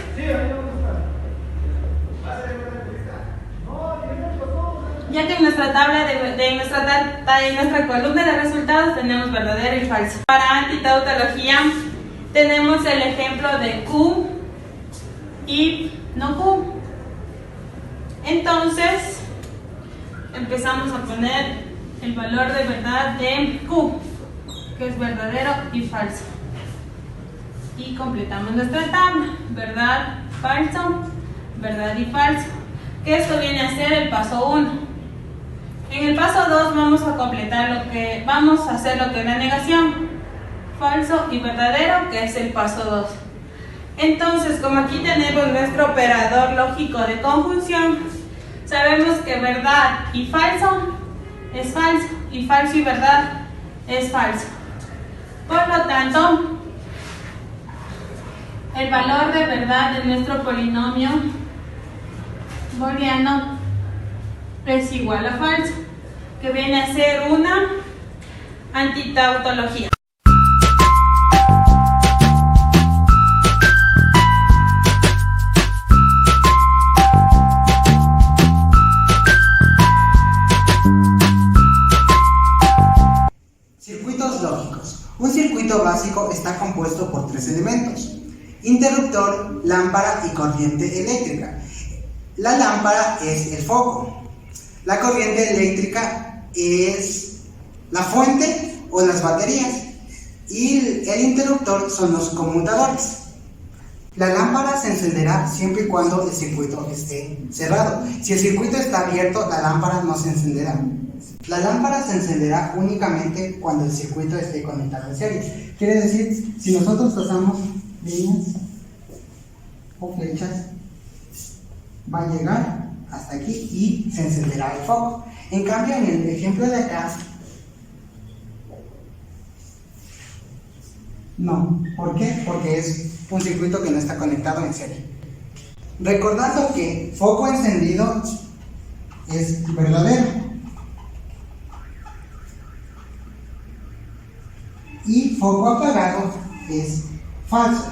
Ya que en nuestra tabla en nuestra columna de resultados tenemos verdadero y falso. Para antitautología tenemos el ejemplo de Q y no Q. Entonces empezamos a poner el valor de verdad de Q, que es verdadero y falso. Y completamos nuestra tabla, verdad, falso, verdad y falso. Que esto viene a ser el paso 1. En el paso 2 vamos a completar vamos a hacer lo que es la negación, falso y verdadero, que es el paso 2. Entonces, como aquí tenemos nuestro operador lógico de conjunción, sabemos que verdad y falso es falso y falso y verdad es falso. Por lo tanto, el valor de verdad de nuestro polinomio booleano es igual a falso, que viene a ser una antitautología. Circuitos lógicos. Un circuito básico está compuesto por 3 elementos: interruptor, lámpara y corriente eléctrica. La lámpara es el foco. La corriente eléctrica es la fuente o las baterías. Y el interruptor son los conmutadores. La lámpara se encenderá siempre y cuando el circuito esté cerrado. Si el circuito está abierto, la lámpara no se encenderá. La lámpara se encenderá únicamente cuando el circuito esté conectado en serie. Quiere decir, si nosotros trazamos líneas o flechas, va a llegar hasta aquí y se encenderá el foco. En cambio, en el ejemplo de acá, no. ¿Por qué? Porque es un circuito que no está conectado en serie. Recordando que foco encendido es verdadero y foco apagado es falso.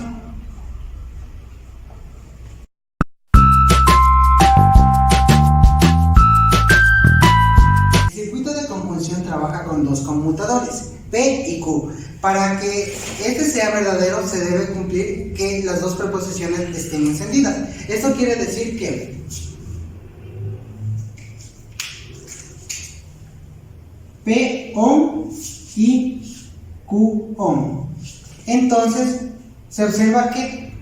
El circuito de conjunción trabaja con 2 conmutadores, P y Q. Para que este sea verdadero, se debe cumplir que las 2 preposiciones estén encendidas. Esto quiere decir que P on y Q on. Entonces, se observa que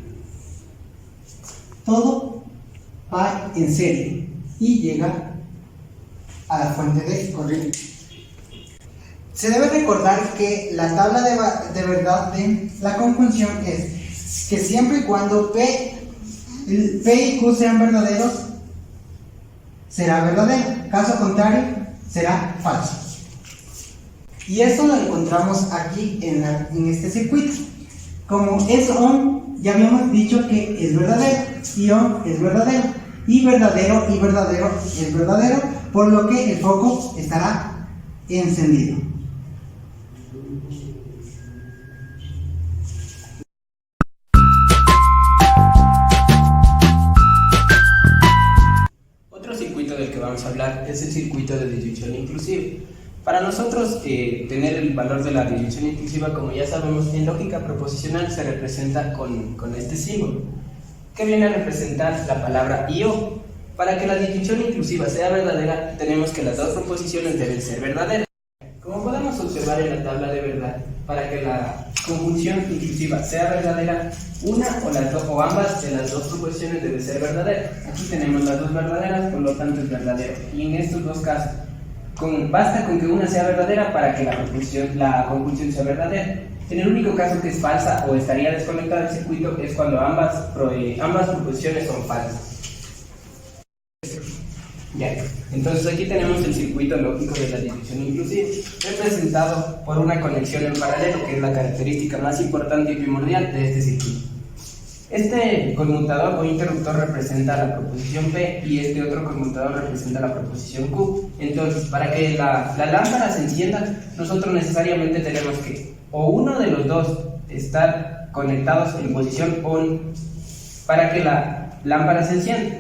todo va en serie y llega a la fuente de corriente. Se debe recordar que la tabla de verdad de la conjunción es que siempre y cuando P y Q sean verdaderos, será verdadero, caso contrario, será falso. Y esto lo encontramos aquí en este circuito. Como es ON, ya habíamos dicho que es verdadero, y ON es verdadero, y verdadero es verdadero, por lo que el foco estará encendido. Otro circuito del que vamos a hablar es el circuito de disyunción inclusiva. Para nosotros, tener el valor de la disyunción inclusiva, como ya sabemos, en lógica proposicional se representa con este símbolo, que viene a representar la palabra IO. Para que la disyunción inclusiva sea verdadera, tenemos que las dos proposiciones deben ser verdaderas. Como podemos observar en la tabla de verdad, para que la conjunción inclusiva sea verdadera, una o ambas de las dos proposiciones deben ser verdaderas. Aquí tenemos las dos verdaderas, por lo tanto es verdadero. Y en estos dos casos, basta con que una sea verdadera para que la conjunción sea verdadera. En el único caso que es falsa o estaría desconectada del circuito es cuando ambas proposiciones son falsas. Ya, entonces aquí tenemos el circuito lógico de la disyunción inclusiva, representado por una conexión en paralelo, que es la característica más importante y primordial de este circuito. Este conmutador o interruptor representa la proposición P y este otro conmutador representa la proposición Q. Entonces, para que la lámpara se encienda, nosotros necesariamente tenemos que o uno de los dos estar conectados en posición ON para que la lámpara se encienda.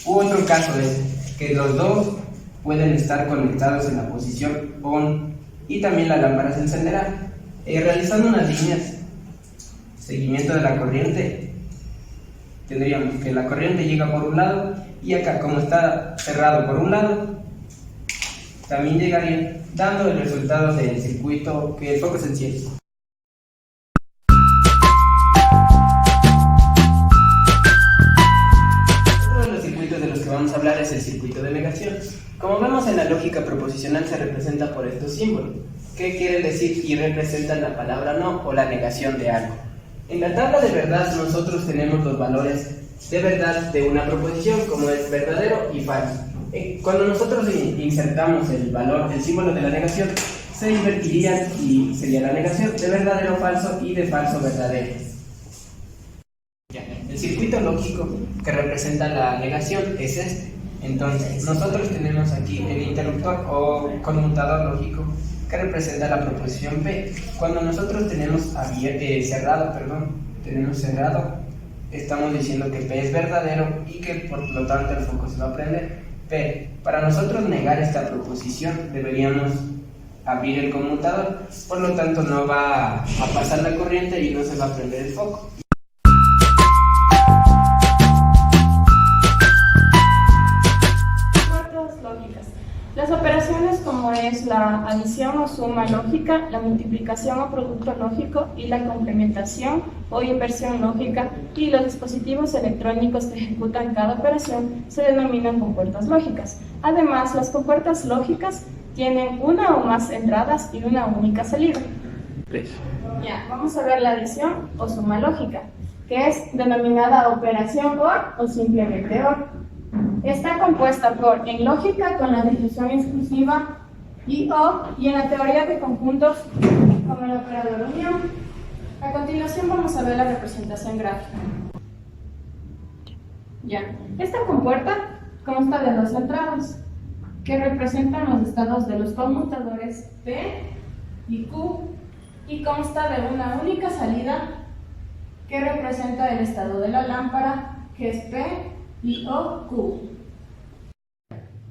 U otro caso es que los dos pueden estar conectados en la posición ON y también la lámpara se encenderá. Realizando unas líneas seguimiento de la corriente, tendríamos que la corriente llega por un lado y acá, como está cerrado por un lado, también llegaría dando el resultado del circuito que el foco se enciende. Otro de los circuitos de los que vamos a hablar es el circuito de negación. Como vemos en la lógica proposicional se representa por estos símbolos, que quieren decir y representan la palabra no o la negación de algo. En la tabla de verdad nosotros tenemos los valores de verdad de una proposición, como es verdadero y falso. Cuando nosotros insertamos el símbolo de la negación, se invertirían y sería la negación de verdadero falso y de falso verdadero. El circuito lógico que representa la negación es este. Entonces, nosotros tenemos aquí el interruptor o conmutador lógico que representa la proposición P. Cuando nosotros tenemos cerrado, estamos diciendo que P es verdadero y que por lo tanto el foco se va a prender. P. Para nosotros negar esta proposición deberíamos abrir el conmutador, por lo tanto no va a pasar la corriente y no se va a prender el foco. Las operaciones como es la adición o suma lógica, la multiplicación o producto lógico y la complementación o inversión lógica y los dispositivos electrónicos que ejecutan cada operación se denominan compuertas lógicas. Además, las compuertas lógicas tienen una o más entradas y una única salida. Ya, vamos a ver la adición o suma lógica, que es denominada operación OR o simplemente OR. Está compuesta por, en lógica, con la disyunción exclusiva y o, y en la teoría de conjuntos con el operador unión. A continuación vamos a ver la representación gráfica. Ya, esta compuerta consta de dos entradas que representan los estados de los conmutadores P y Q y consta de una única salida que representa el estado de la lámpara, que es P y o Q.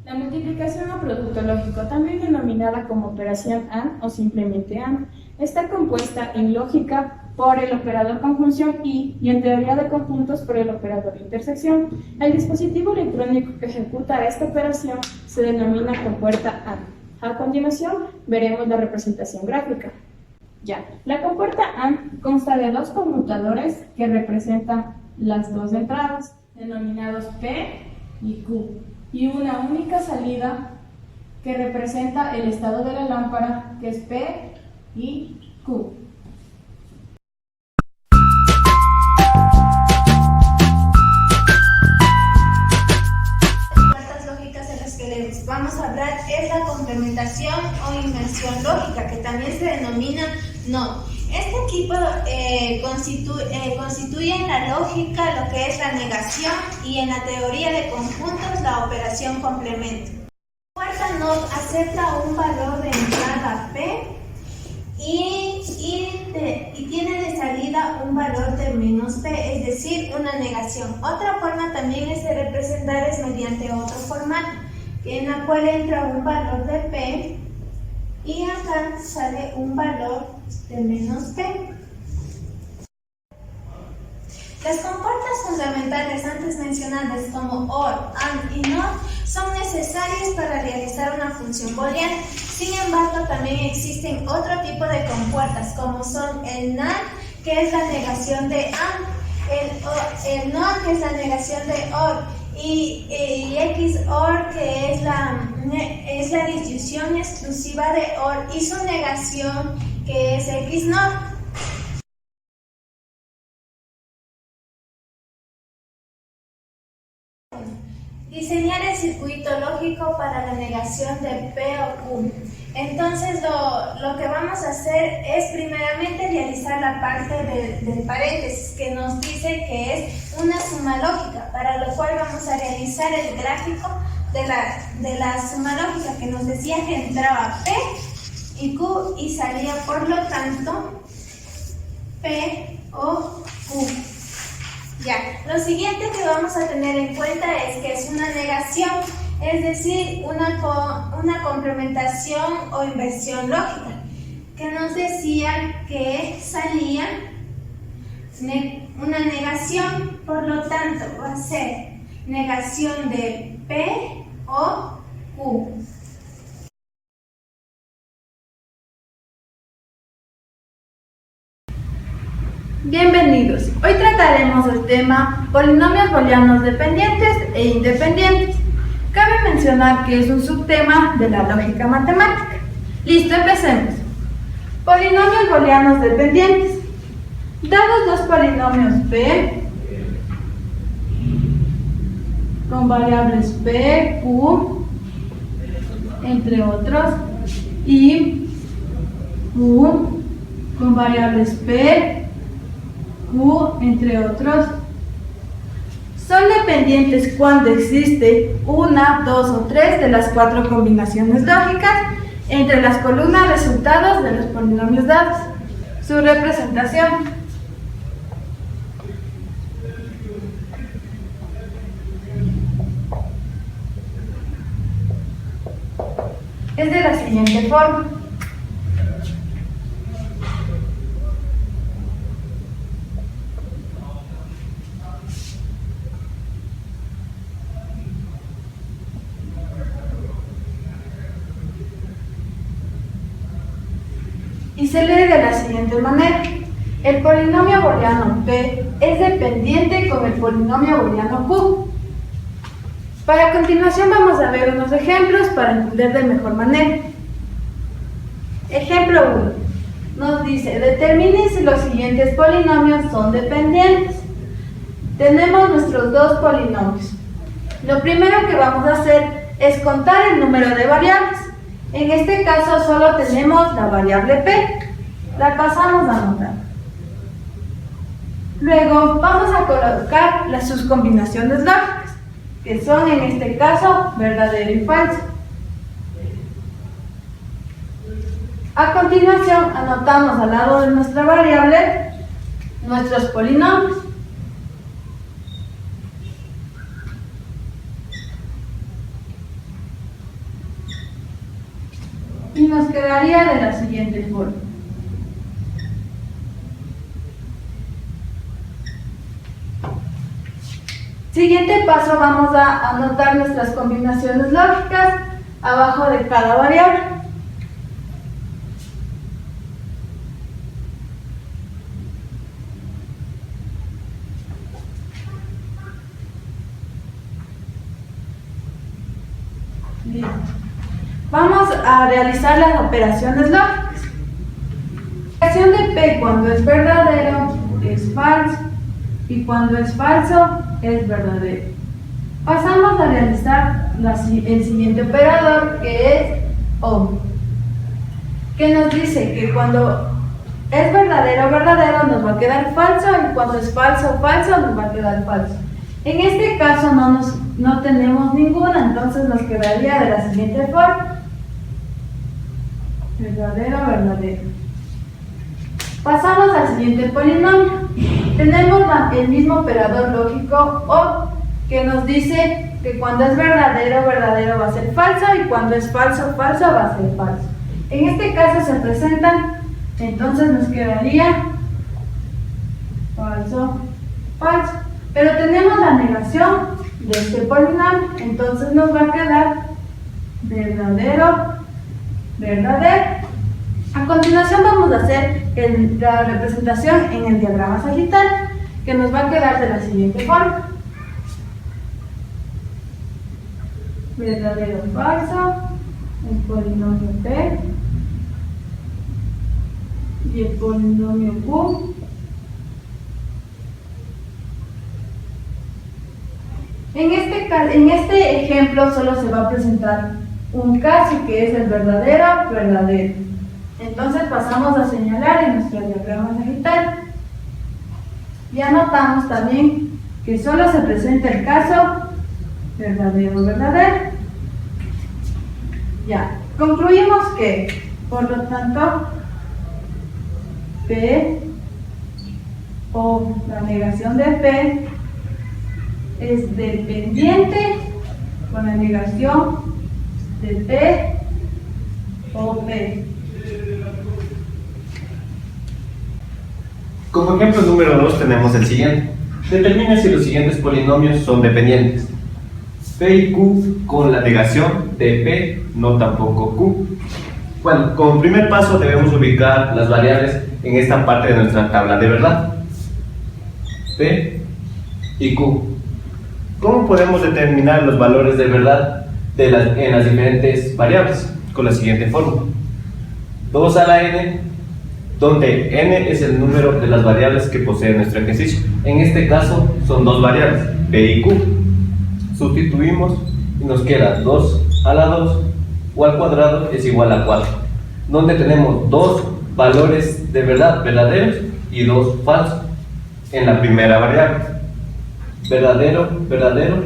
La multiplicación o producto lógico, también denominada como operación AND o simplemente AND, está compuesta en lógica por el operador conjunción y en teoría de conjuntos por el operador intersección. El dispositivo electrónico que ejecuta esta operación se denomina compuerta AND. A continuación veremos la representación gráfica. Ya, la compuerta AND consta de dos conmutadores que representan las dos entradas, denominados P y Q, y una única salida que representa el estado de la lámpara, que es P y Q. hablar es la complementación o inversión lógica, que también se denomina NOT. Este tipo constituye en la lógica lo que es la negación y en la teoría de conjuntos la operación complemento. La puerta NOT acepta un valor de entrada P y tiene de salida un valor de menos P, es decir, una negación. Otra forma también es de representar es mediante otro formato, en la cual entra un valor de P y acá sale un valor de menos P. Las compuertas fundamentales antes mencionadas como OR, AND y NOT son necesarias para realizar una función booleana. Sin embargo, también existen otro tipo de compuertas como son el NAND, que es la negación de AND, el NOT, que es la negación de OR, y XOR, que es la disyunción exclusiva de OR, y su negación, que es XNOT. Diseñar el circuito lógico para la negación de P o Q. Entonces lo que vamos a hacer es primeramente realizar la parte del paréntesis, que nos dice que es una suma lógica, para lo cual vamos a realizar el gráfico de la suma lógica, que nos decía que entraba P y Q y salía por lo tanto P o Q. Ya, lo siguiente que vamos a tener en cuenta es que es una negación, es decir, una complementación o inversión lógica, que nos decía que salía una negación, por lo tanto va a ser negación de P o Q. Bienvenidos. Hoy trataremos el tema polinomios booleanos dependientes e independientes. Cabe mencionar que es un subtema de la lógica matemática. Listo, empecemos. Polinomios booleanos dependientes. Dados dos polinomios P con variables P, Q, entre otros, y Q con variables P, Q, entre otros, son dependientes cuando existe una, dos o tres de las cuatro combinaciones lógicas entre las columnas resultados de los polinomios dados. Su representación es de la siguiente forma. Y se lee de la siguiente manera. El polinomio booleano P es dependiente con el polinomio booleano Q. Para continuación vamos a ver unos ejemplos para entender de mejor manera. Ejemplo 1. Nos dice, determine si los siguientes polinomios son dependientes. Tenemos nuestros dos polinomios. Lo primero que vamos a hacer es contar el número de variables. En este caso solo tenemos la variable P, la pasamos a anotar. Luego vamos a colocar sus combinaciones lógicas, que son en este caso verdadero y falso. A continuación anotamos al lado de nuestra variable nuestros polinomios. Y nos quedaría de la siguiente forma. Siguiente paso, vamos a anotar nuestras combinaciones lógicas abajo de cada variable. Bien. Vamos a realizar las operaciones lógicas. La operación de P cuando es verdadero es falso y cuando es falso es verdadero. Pasamos a realizar el siguiente operador, que es OR, que nos dice que cuando es verdadero, verdadero, nos va a quedar falso, y cuando es falso, falso, nos va a quedar falso. En este caso no tenemos ninguna, entonces nos quedaría de la siguiente forma: verdadero, verdadero. Pasamos al siguiente polinomio. Tenemos el mismo operador lógico OR, que nos dice que cuando es verdadero, verdadero va a ser falso, y cuando es falso, falso va a ser falso. En este caso se presentan, entonces nos quedaría falso, falso. Pero tenemos la negación de este polinomio, entonces nos va a quedar verdadero, verdadero. A continuación vamos a hacer la representación en el diagrama sagital, que nos va a quedar de la siguiente forma: verdadero, falso, el polinomio P y el polinomio Q. En este ejemplo solo se va a presentar un caso, que es el verdadero, verdadero. Entonces pasamos a señalar en nuestro diagrama sagital. Ya notamos también que solo se presenta el caso verdadero, verdadero. Ya, concluimos que, por lo tanto, P o la negación de P es dependiente con la negación de P o P. Como ejemplo número 2 tenemos el siguiente. Determine si los siguientes polinomios son dependientes. P y Q con la negación de P, no tampoco Q. Bueno, como primer paso debemos ubicar las variables en esta parte de nuestra tabla de verdad. P y Q. ¿Cómo podemos determinar los valores de verdad en las diferentes variables? Con la siguiente fórmula: 2 a la n, donde n es el número de las variables que posee nuestro ejercicio. En este caso son dos variables, P y Q. Sustituimos y nos queda 2 a la 2 o al cuadrado es igual a 4, donde tenemos dos valores de verdad verdaderos y dos falsos en la primera variable: verdadero, verdadero,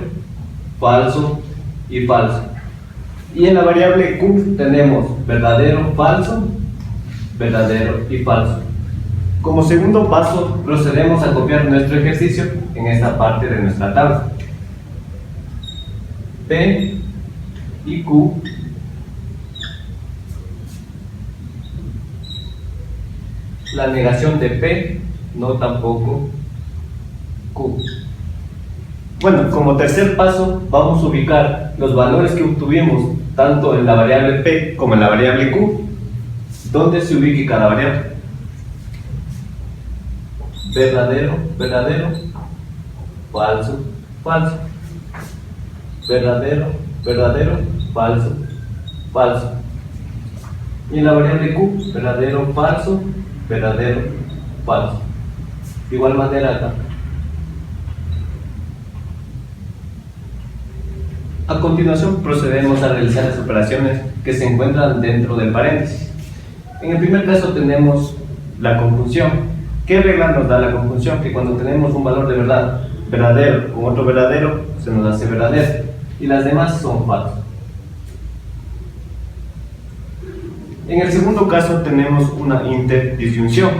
falso y falso. Y en la variable Q tenemos verdadero, falso, verdadero y falso. Como segundo paso procedemos a copiar nuestro ejercicio en esta parte de nuestra tabla. P y Q la negación de P, no tampoco Q. Bueno, como tercer paso vamos a ubicar los valores que obtuvimos tanto en la variable P como en la variable Q, donde se ubique cada variable. Verdadero, verdadero, falso, falso. Verdadero, verdadero, falso, falso. Y en la variable Q, verdadero, falso, verdadero, falso. De igual manera acá. A continuación procedemos a realizar las operaciones que se encuentran dentro del paréntesis. En el primer caso tenemos la conjunción. ¿Qué regla nos da la conjunción? Que cuando tenemos un valor de verdad verdadero con otro verdadero, se nos hace verdadero y las demás son falsos. En el segundo caso tenemos una interdisyunción.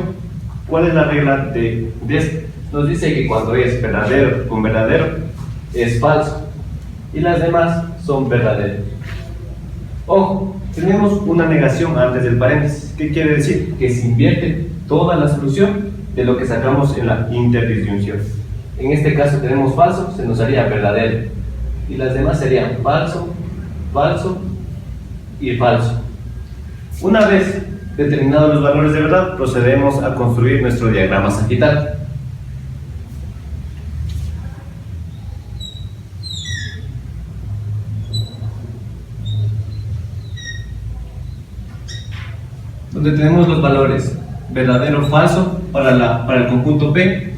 ¿Cuál es la regla de esto? Nos dice que cuando es verdadero con verdadero es falso y las demás son verdaderos. Ojo, tenemos una negación antes del paréntesis. ¿Qué quiere decir? Que se invierte toda la solución de lo que sacamos en la interdisyunción. En este caso tenemos falso, se nos haría verdadero y las demás serían falso, falso y falso. Una vez determinados los valores de verdad, procedemos a construir nuestro diagrama sagital. Donde tenemos los valores verdadero, falso para el conjunto P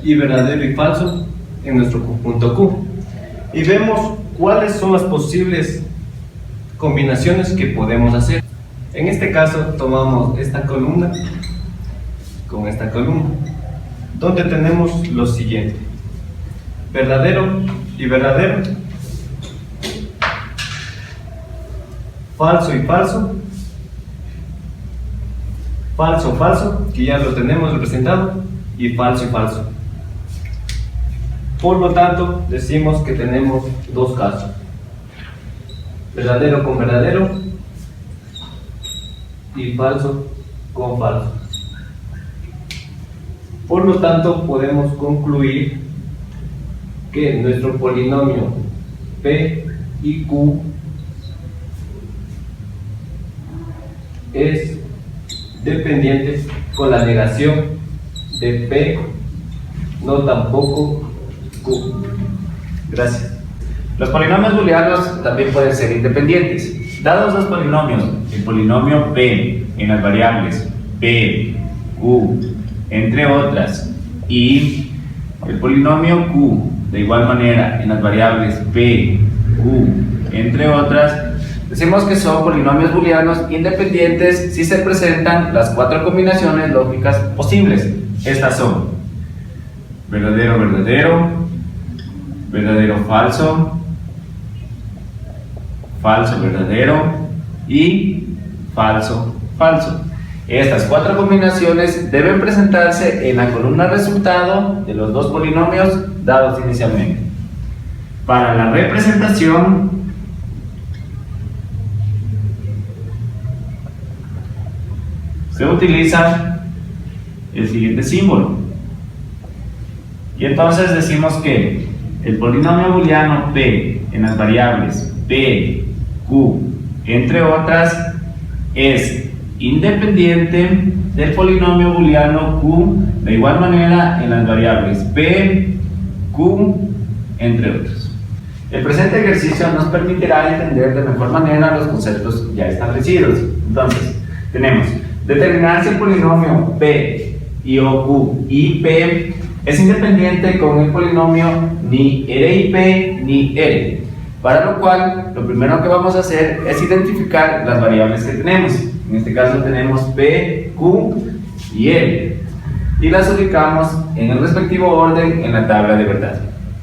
y verdadero y falso en nuestro conjunto Q. Y vemos cuáles son las posibles combinaciones que podemos hacer. En este caso tomamos esta columna con esta columna, donde tenemos lo siguiente: verdadero y verdadero, falso y falso, falso, falso, que ya lo tenemos representado, y falso y falso. Por lo tanto, decimos que tenemos dos casos: verdadero con verdadero y falso con falso. Por lo tanto, podemos concluir que nuestro polinomio P y Q es dependiente con la negación de P, no tampoco Q. Gracias. Los polinomios booleanos también pueden ser independientes. Dados los polinomios, el polinomio P en las variables P, Q, entre otras, y el polinomio Q de igual manera en las variables P, Q, entre otras, decimos que son polinomios booleanos independientes si se presentan las cuatro combinaciones lógicas posibles. Estas son verdadero, verdadero, verdadero, falso, falso, verdadero y falso, falso. Estas cuatro combinaciones deben presentarse en la columna resultado de los dos polinomios dados inicialmente. Para la representación, se utiliza el siguiente símbolo. Y entonces decimos que el polinomio booleano P en las variables P, Q, entre otras, es independiente del polinomio booleano Q de igual manera en las variables P, Q, entre otros. El presente ejercicio nos permitirá entender de mejor manera los conceptos ya establecidos. Entonces, tenemos determinar si el polinomio P y o Q y P es independiente con el polinomio ni R y P ni R, para lo cual lo primero que vamos a hacer es identificar las variables que tenemos. En este caso tenemos P, Q y R, y las ubicamos en el respectivo orden en la tabla de verdad.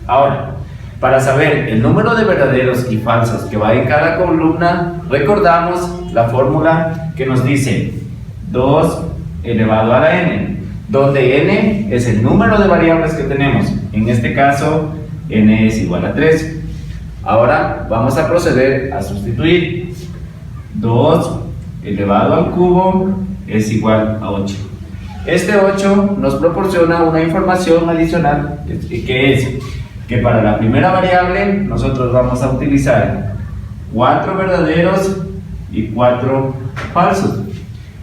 Ahora, para saber el número de verdaderos y falsos que va en cada columna, recordamos la fórmula que nos dice 2 elevado a la n, donde n es el número de variables que tenemos. En este caso, n es igual a 3. Ahora vamos a proceder a sustituir. 2 elevado al cubo es igual a 8. Este 8 nos proporciona una información adicional, que es que para la primera variable nosotros vamos a utilizar 4 verdaderos y 4 falsos.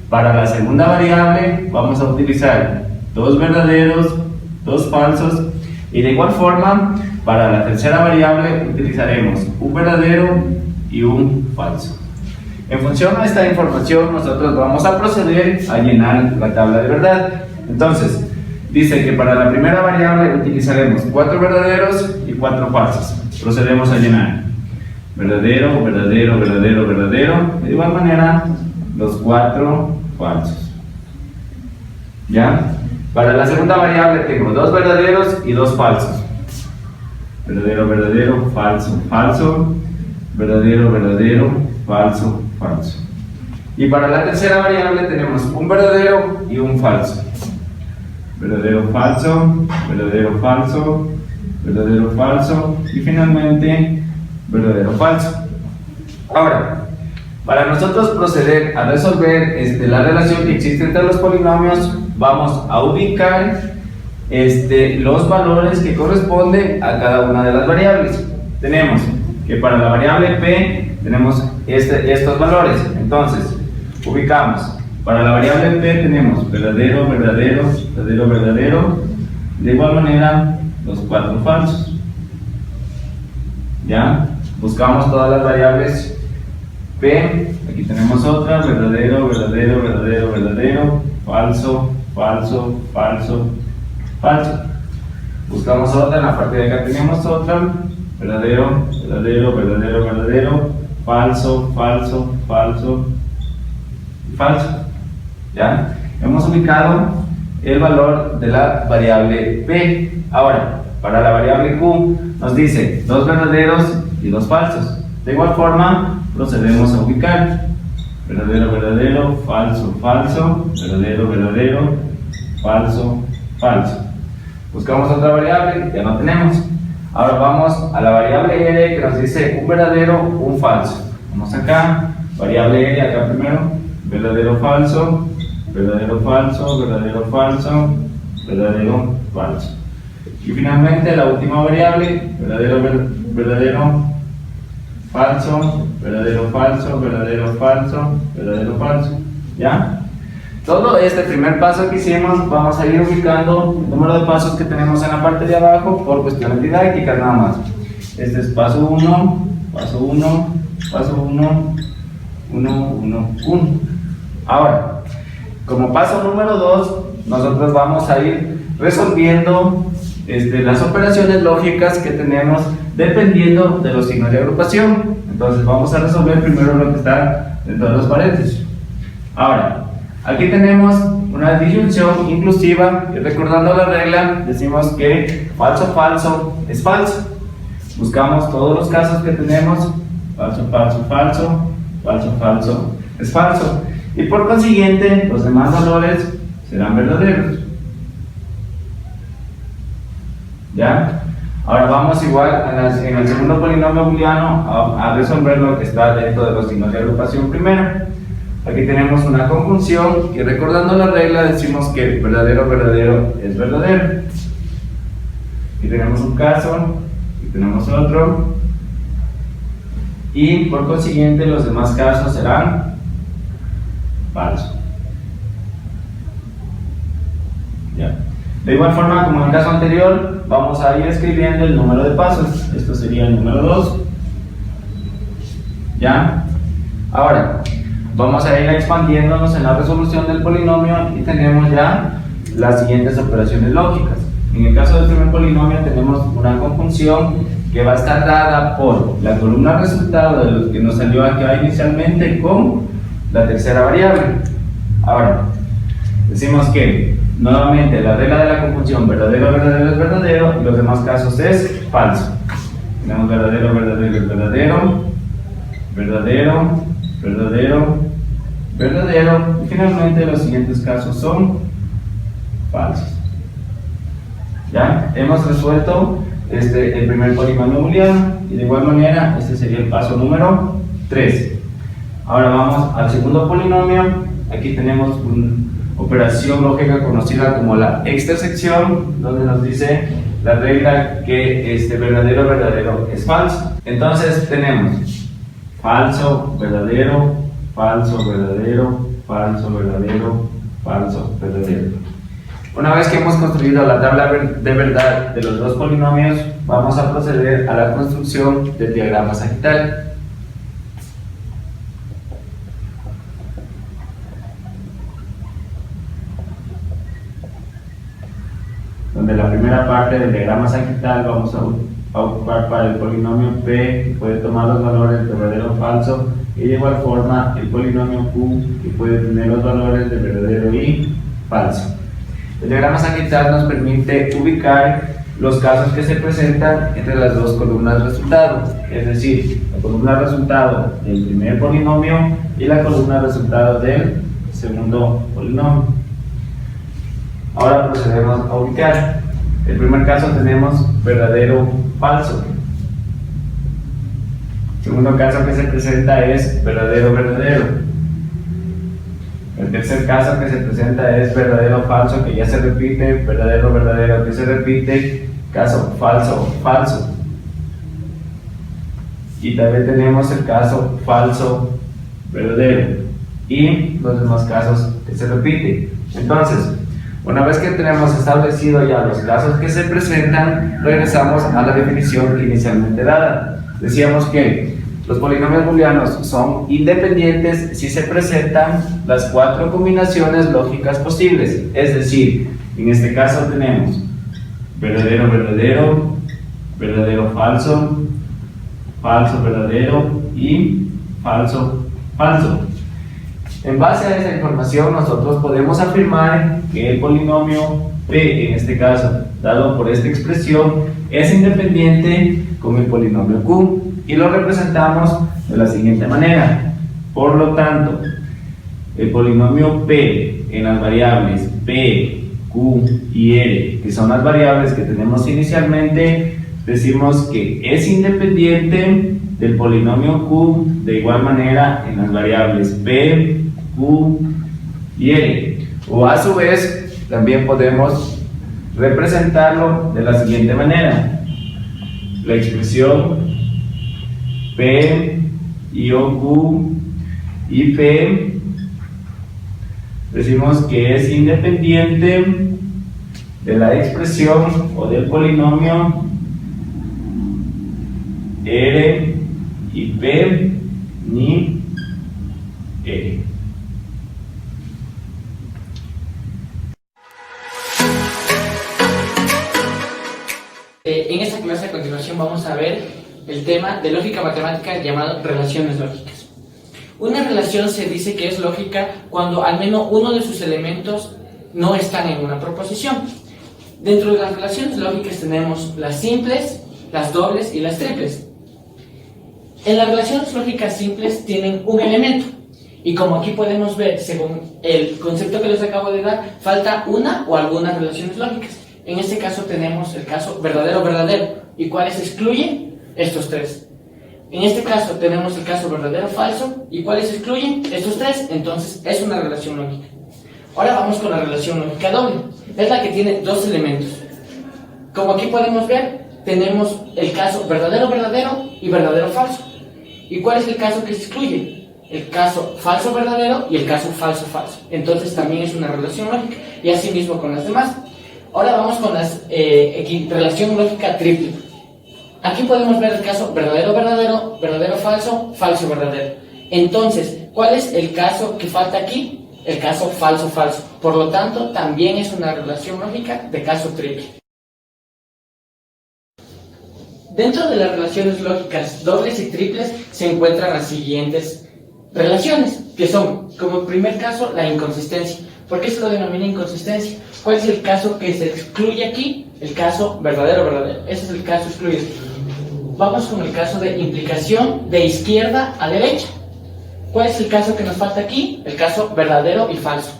Para la segunda variable vamos a utilizar 2 verdaderos, 2 falsos, y de igual forma para la tercera variable utilizaremos un verdadero y un falso. En función a esta información, nosotros vamos a proceder a llenar la tabla de verdad. Entonces, dice que para la primera variable utilizaremos 4 verdaderos y 4 falsos. Procedemos a llenar verdadero, verdadero, verdadero, verdadero. De igual manera, los 4 falsos. ¿Ya? Para la segunda variable tengo 2 verdaderos y 2 falsos. Verdadero, verdadero, falso, falso. Verdadero, verdadero, falso, falso. Y para la tercera variable tenemos un verdadero y un falso. Verdadero, falso, verdadero, falso, verdadero, falso y finalmente verdadero, falso. Ahora, para nosotros proceder a resolver la relación que existe entre los polinomios, vamos a ubicar los valores que corresponden a cada una de las variables. Tenemos que para la variable P tenemos estos valores. Entonces, ubicamos. Para la variable P tenemos verdadero, verdadero, verdadero, verdadero. De igual manera, los 4 falsos. ¿Ya? Buscamos todas las variables P. Aquí tenemos otra. Verdadero, verdadero, verdadero, verdadero. Falso, falso, falso, falso. Buscamos otra. En la parte de acá tenemos otra. Verdadero, verdadero, verdadero, verdadero, falso, falso, falso, falso. ¿Ya? Hemos ubicado el valor de la variable P. Ahora, para la variable Q nos dice 2 verdaderos y 2 falsos. De igual forma, procedemos a ubicar verdadero, verdadero, falso, falso, verdadero, verdadero, falso, falso. Buscamos otra variable, ya no tenemos. Ahora vamos a la variable R que nos dice un verdadero, un falso. Vamos acá, variable R acá primero, verdadero, falso, verdadero, falso, verdadero, falso, verdadero, falso. Y finalmente la última variable, verdadero, verdadero, falso, verdadero, falso, verdadero, falso, verdadero, falso. ¿Ya? Todo este primer paso que hicimos, vamos a ir ubicando el número de pasos que tenemos en la parte de abajo por cuestiones didácticas nada más. Este es paso 1, paso 1, paso 1, 1, 1, 1. Ahora, como paso número 2, nosotros vamos a ir resolviendo las operaciones lógicas que tenemos dependiendo de los signos de agrupación. Entonces vamos a resolver primero lo que está dentro de los paréntesis. Ahora, aquí tenemos una disyunción inclusiva y recordando la regla decimos que falso, falso es falso. Buscamos todos los casos que tenemos, falso, falso, falso, falso, falso es falso. Y por consiguiente los demás valores serán verdaderos. ¿Ya? Ahora vamos igual en el segundo polinomio booleano a resolver lo que está dentro de los signos de agrupación primero. Aquí tenemos una conjunción y recordando la regla decimos que verdadero, verdadero es verdadero. Aquí tenemos un caso, aquí tenemos otro. Y por consiguiente los demás casos serán falsos. ¿Ya? De igual forma, como en el caso anterior, vamos a ir escribiendo el número de pasos. Esto sería el número 2. ¿Ya? Ahora, vamos a ir expandiéndonos en la resolución del polinomio y tenemos ya las siguientes operaciones lógicas. En el caso del primer polinomio tenemos una conjunción que va a estar dada por la columna resultado de lo que nos salió acá inicialmente con la tercera variable. Ahora, decimos que nuevamente la regla de la conjunción verdadero, verdadero es verdadero y los demás casos es falso. Tenemos verdadero, verdadero es verdadero, verdadero, verdadero, verdadero y finalmente los siguientes casos son falsos. ¿Ya? Hemos resuelto el primer polinomio booleano y de igual manera este sería el paso número 3. Ahora vamos al segundo polinomio. Aquí tenemos una operación lógica conocida como la intersección, donde nos dice la regla que verdadero, verdadero es falso. Entonces tenemos falso, verdadero, falso, verdadero, falso, verdadero, falso, verdadero. Una vez que hemos construido la tabla de verdad de los dos polinomios, vamos a proceder a la construcción del diagrama sagital. Donde la primera parte del diagrama sagital vamos a ocupar para el polinomio P, que puede tomar los valores de verdadero o falso, y de igual forma el polinomio Q, que puede tener los valores de verdadero y falso. El diagrama sagital nos permite ubicar los casos que se presentan entre las dos columnas resultado, es decir, la columna resultado del primer polinomio y la columna resultado del segundo polinomio. Ahora procedemos a ubicar. El primer caso tenemos verdadero, falso. El segundo caso que se presenta es verdadero, verdadero. El tercer caso que se presenta es verdadero, falso, que ya se repite, verdadero, verdadero, que se repite, caso falso, falso. Y también tenemos el caso falso, verdadero. Y los demás casos que se repiten. Entonces, una vez que tenemos establecido ya los casos que se presentan, regresamos a la definición inicialmente dada. Decíamos que los polinomios booleanos son independientes si se presentan las 4 combinaciones lógicas posibles. Es decir, en este caso tenemos verdadero, verdadero, verdadero, falso, falso, verdadero y falso, falso. En base a esa información nosotros podemos afirmar que el polinomio P, en este caso, dado por esta expresión, es independiente con el polinomio Q y lo representamos de la siguiente manera. Por lo tanto, el polinomio P en las variables P, Q y R, que son las variables que tenemos inicialmente, decimos que es independiente del polinomio Q de igual manera en las variables P, Q y R. O a su vez, también podemos representarlo de la siguiente manera. La expresión P, IO, Q y P decimos que es independiente de la expresión o del polinomio R y P ni R. En esta clase a continuación vamos a ver el tema de lógica matemática llamado relaciones lógicas. Una relación se dice que es lógica cuando al menos uno de sus elementos no están en una proposición. Dentro de las relaciones lógicas tenemos las simples, las dobles y las triples. En las relaciones lógicas simples tienen un elemento y como aquí podemos ver, según el concepto que les acabo de dar, falta una o algunas relaciones lógicas. En este caso tenemos el caso verdadero-verdadero. ¿Y cuáles excluyen? Estos tres. En este caso tenemos el caso verdadero-falso. ¿Y cuáles excluyen? Estos tres. Entonces es una relación lógica. Ahora vamos con la relación lógica doble. Es la que tiene dos elementos. Como aquí podemos ver, tenemos el caso verdadero-verdadero y verdadero-falso. ¿Y cuál es el caso que se excluye? El caso falso-verdadero y el caso falso-falso. Entonces también es una relación lógica. Y así mismo con las demás. Ahora vamos con la relación lógica triple. Aquí podemos ver el caso verdadero-verdadero, verdadero-falso, falso-verdadero. Entonces, ¿cuál es el caso que falta aquí? El caso falso-falso. Por lo tanto, también es una relación lógica de caso triple. Dentro de las relaciones lógicas dobles y triples se encuentran las siguientes relaciones, que son, como primer caso, la inconsistencia. ¿Por qué se lo denomina inconsistencia? ¿Cuál es el caso que se excluye aquí? El caso verdadero-verdadero. Ese es el caso excluido. Vamos con el caso de implicación de izquierda a derecha. ¿Cuál es el caso que nos falta aquí? El caso verdadero y falso.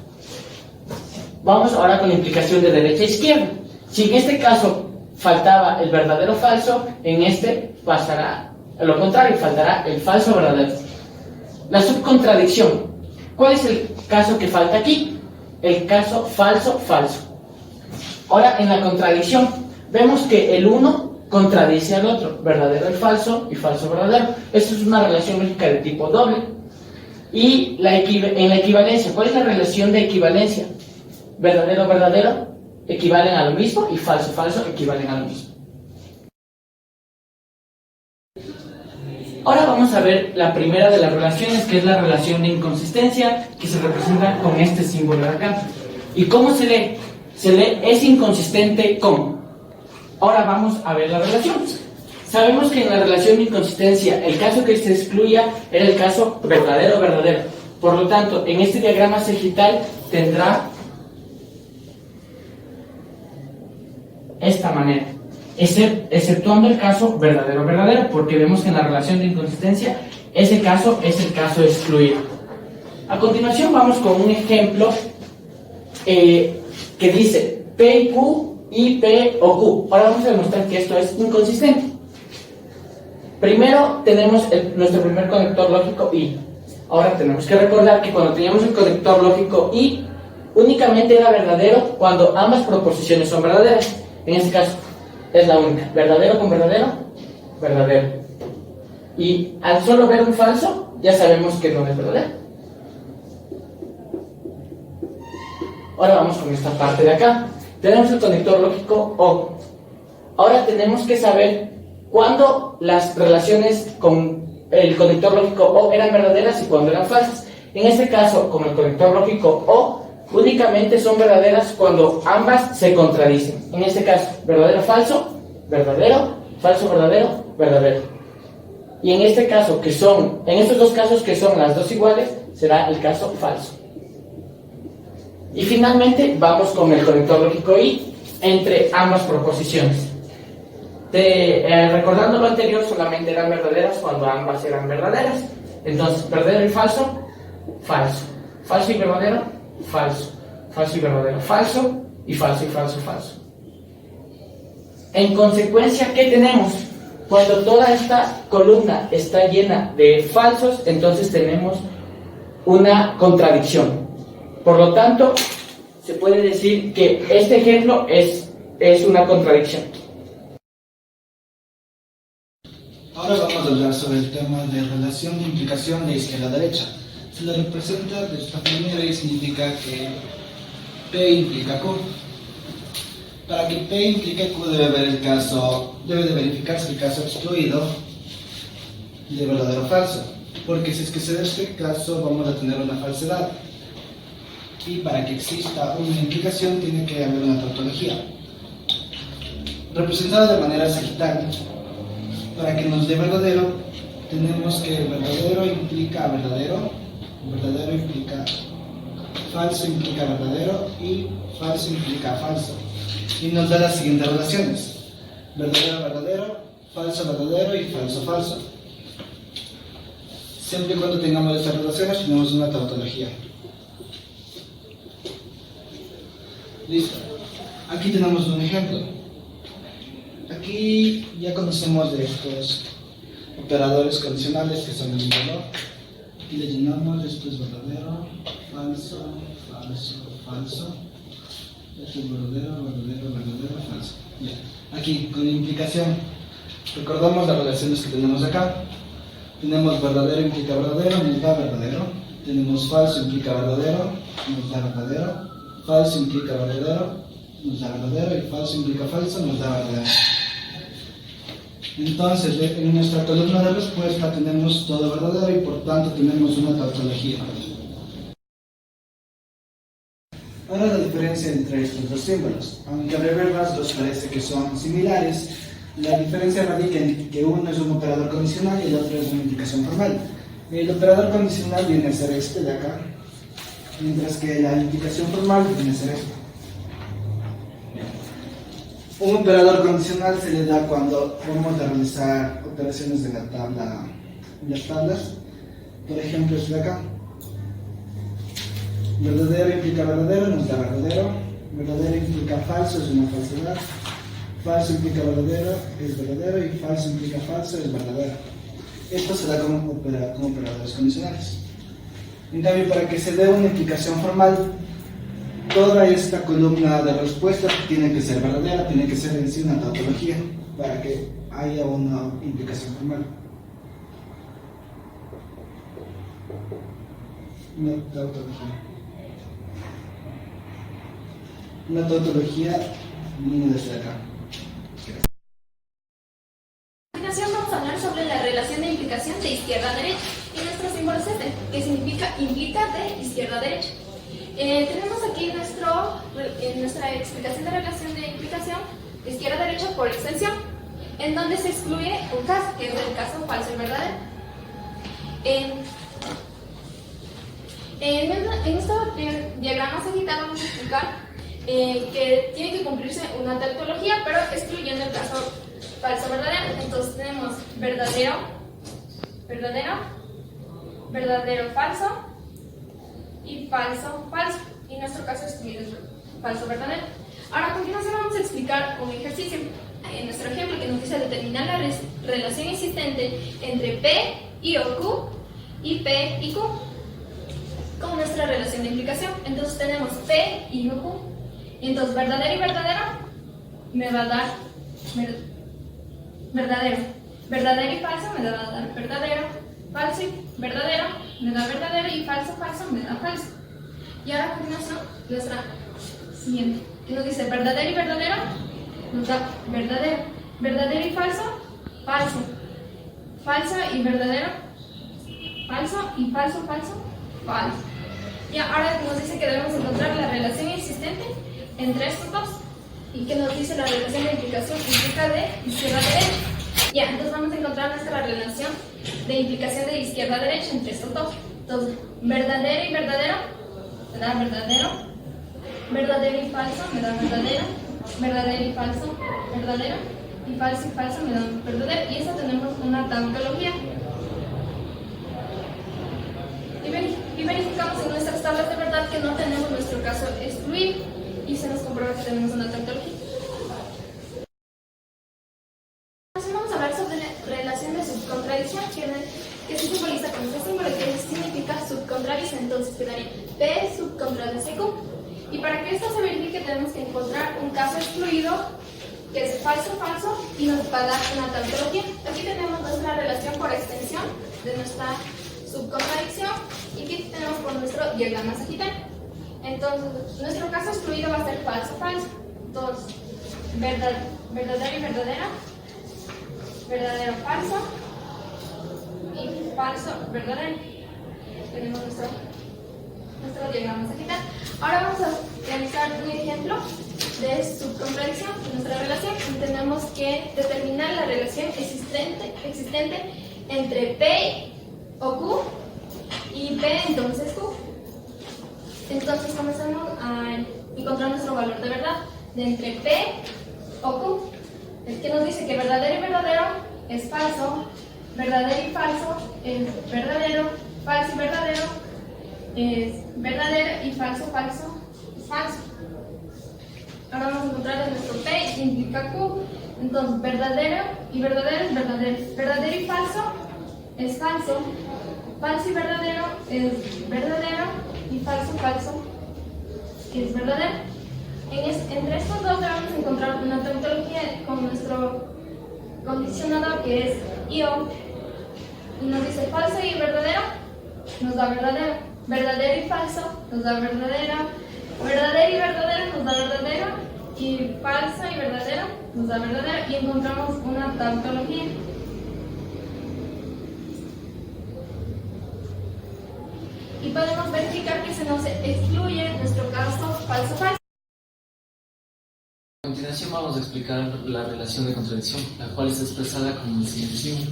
Vamos ahora con la implicación de derecha a izquierda. Si en este caso faltaba el verdadero falso, en este pasará lo contrario, faltará el falso verdadero. La subcontradicción. ¿Cuál es el caso que falta aquí? El caso falso-falso. Ahora, en la contradicción, vemos que el uno contradice al otro, verdadero y falso verdadero. Esto es una relación lógica de tipo doble. Y en la equivalencia, ¿cuál es la relación de equivalencia? Verdadero-verdadero equivalen a lo mismo y falso-falso equivalen a lo mismo. Ahora vamos a ver la primera de las relaciones, que es la relación de inconsistencia, que se representa con este símbolo de acá. ¿Y cómo se lee? Se lee es inconsistente con. Ahora vamos a ver la relación. Sabemos que en la relación de inconsistencia, el caso que se excluía era el caso verdadero-verdadero. Por lo tanto, en este diagrama sagital tendrá esta manera. Exceptuando el caso verdadero-verdadero, porque vemos que en la relación de inconsistencia ese caso es el caso excluido. A continuación vamos con un ejemplo que dice P y Q y P o Q. Ahora vamos a demostrar que esto es inconsistente. Primero tenemos nuestro primer conector lógico I. Ahora tenemos que recordar que cuando teníamos el conector lógico I, únicamente era verdadero cuando ambas proposiciones son verdaderas. En este caso es la única. Verdadero con verdadero, verdadero. Y al solo ver un falso, ya sabemos que no es verdadero. Ahora vamos con esta parte de acá. Tenemos el conector lógico O. Ahora tenemos que saber cuándo las relaciones con el conector lógico O eran verdaderas y cuándo eran falsas. En este caso, con el conector lógico O, únicamente son verdaderas cuando ambas se contradicen. En este caso, verdadero-falso, verdadero, falso-verdadero, verdadero. Y en este caso, en estos dos casos que son las dos iguales, será el caso falso. Y finalmente vamos con el conector lógico y entre ambas proposiciones. Recordando lo anterior, solamente eran verdaderas cuando ambas eran verdaderas. Entonces, verdadero y falso, falso. Falso y verdadero, falso. Falso y verdadero, falso. Y falso y falso, falso. En consecuencia, ¿qué tenemos? Cuando toda esta columna está llena de falsos, entonces tenemos una contradicción. Por lo tanto, se puede decir que este ejemplo es una contradicción. Ahora vamos a hablar sobre el tema de relación de implicación de izquierda a derecha. Se le representa de esta manera y significa que P implica Q. Para que P implique Q debe de verificarse el caso excluido de verdadero o falso, porque si es que se da este caso vamos a tener una falsedad. Y para que exista una implicación tiene que haber una tautología. Representada de manera sagital, para que nos dé verdadero, tenemos que verdadero implica verdadero, verdadero implica falso implica verdadero y falso implica falso. Y nos da las siguientes relaciones: verdadero verdadero, falso verdadero y falso falso. Siempre y cuando tengamos estas relaciones tenemos una tautología. Listo. Aquí tenemos un ejemplo. Aquí ya conocemos de estos operadores condicionales que son el valor. Aquí le llenamos, esto es verdadero, falso, falso, falso. Esto es verdadero, verdadero, verdadero, falso. Bien. Aquí, con implicación, recordamos las relaciones que tenemos acá. Tenemos verdadero implica verdadero, nos da verdadero. Tenemos falso implica verdadero, nos da verdadero. Falso implica verdadero, nos da verdadero. Y falso implica falso, nos da verdadero. Entonces, en nuestra columna de respuesta tenemos todo verdadero y por tanto tenemos una tautología. Ahora la diferencia entre estos dos símbolos. Aunque a breve rasgos parece que son similares, la diferencia radica en que uno es un operador condicional y el otro es una implicación formal. El operador condicional viene a ser este de acá, mientras que la implicación formal viene a ser este. Un operador condicional se le da cuando vamos a realizar operaciones de la tabla, en las tablas. Por ejemplo, este de acá. Verdadero implica verdadero, nos da verdadero. Verdadero implica falso, es una falsedad. Falso implica verdadero, es verdadero. Y falso implica falso, es verdadero. Esto se da como operadores condicionales. En cambio, para que se dé una implicación formal, toda esta columna de respuesta tiene que ser verdadera, tiene que ser en sí una tautología para que haya una implicación formal. Una tautología. Una tautología viene desde acá. A continuación vamos a hablar sobre la relación de implicación de izquierda a derecha y nuestro símbolo es este, que significa implica de izquierda a derecha. Tenemos aquí nuestra explicación de relación de implicación de izquierda a derecha por extensión, en donde se excluye un caso, que es el caso falso y verdadero. En este diagrama sagital vamos a explicar que tiene que cumplirse una tautología, pero excluyendo el caso falso verdadero. Entonces tenemos verdadero, verdadero, verdadero falso y falso falso. Y nuestro caso excluido es falso verdadero. Ahora a continuación vamos a explicar un ejercicio. En nuestro ejemplo que nos dice determinar la relación existente entre P y o Q y P y Q con nuestra relación de implicación. Entonces tenemos P y o Q. Y entonces verdadero y verdadero me va a dar verdadero. Verdadero y falso me va a dar verdadero. Falso y verdadero me da verdadero y falso falso me da falso. Y ahora a continuación nuestra siguiente, que nos dice verdadero y verdadero nos da verdadero. Verdadero y falso, falso. Falso y verdadero, falso y falso falso, falso. Y ahora nos dice que debemos encontrar la relación existente entre estos dos. ¿Y que nos dice la relación de implicación implica de izquierda a derecha? Ya, entonces vamos a encontrar nuestra relación de implicación de izquierda a derecha entre estos dos. Entonces, verdadero y verdadero me da verdadero, verdadero y falso me da verdadero, verdadero y falso, verdadero, y falso me da verdadero. Y eso tenemos una tautología. Y verificamos en nuestras tablas de verdad que no tenemos nuestro caso excluido y se nos comprueba que tenemos una tautología. Vamos a hablar sobre relación de subcontradicción, que se simboliza con este símbolo que significa subcontradicción. Entonces quedaría P subcontradicción Q. Y para que esto se verifique tenemos que encontrar un caso excluido que es falso, falso, y nos va a dar una tautología. Aquí tenemos nuestra relación por extensión de nuestra subcontradicción y aquí tenemos por nuestro diagrama sagital. Entonces, nuestro caso excluido va a ser falso, falso. Entonces, verdadero y verdadero, verdadero, falso y falso, verdadero. Tenemos nuestro diagrama sagital. Ahora vamos a realizar un ejemplo de subcontradicción de nuestra relación. Tenemos que determinar la relación existente entre P o Q y P entonces Q. Entonces comenzamos a encontrar nuestro valor de verdad de entre P o Q. Es que nos dice que verdadero y verdadero es falso, verdadero y falso es verdadero, falso y verdadero es verdadero y falso, falso es falso. Ahora vamos a encontrar nuestro P que implica Q. Entonces verdadero y verdadero es verdadero, verdadero y falso es falso, falso y verdadero es verdadero y falso, falso es verdadero. Entre estos dos debemos encontrar una tautología con nuestro condicionador que es IO y nos dice falso y verdadero nos da verdadero, verdadero y falso nos da verdadero, verdadero y verdadero nos da verdadero y falso y verdadero nos da verdadero y encontramos una tautología. Y podemos verificar que se nos excluye nuestro caso falso, falso. A continuación vamos a explicar la relación de contradicción, la cual está expresada como el siguiente símbolo.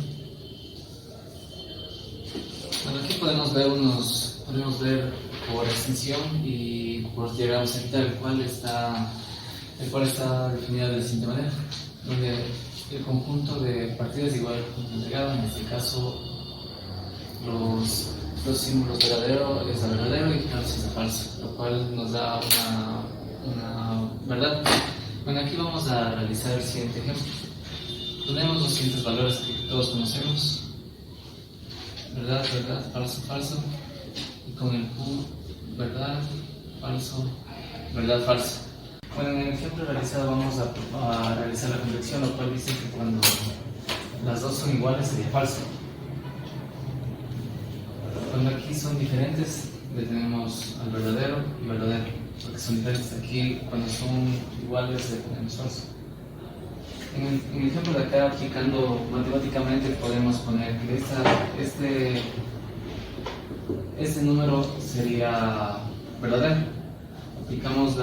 Bueno, aquí podemos ver por extensión y por diagrama sagital, el cual está definido de la siguiente manera, donde el conjunto de partidas de igual conjunto integrado, en este caso los símbolos verdadero es verdadero y falso es falso, lo cual nos da una verdad. Bueno, aquí vamos a realizar el siguiente ejemplo. Tenemos los siguientes valores que todos conocemos: verdad, verdad, falso, falso, y con el Q, verdad, falso, verdad, falso. Bueno, en el ejemplo realizado vamos a realizar la conjunción, lo cual dice que cuando las dos son iguales sería falso. Cuando aquí son diferentes, le tenemos al verdadero y verdadero, porque son diferentes. Aquí, cuando son iguales, le tenemos falso. En el ejemplo de acá, aplicando matemáticamente, podemos poner que este número sería verdadero. Aplicamos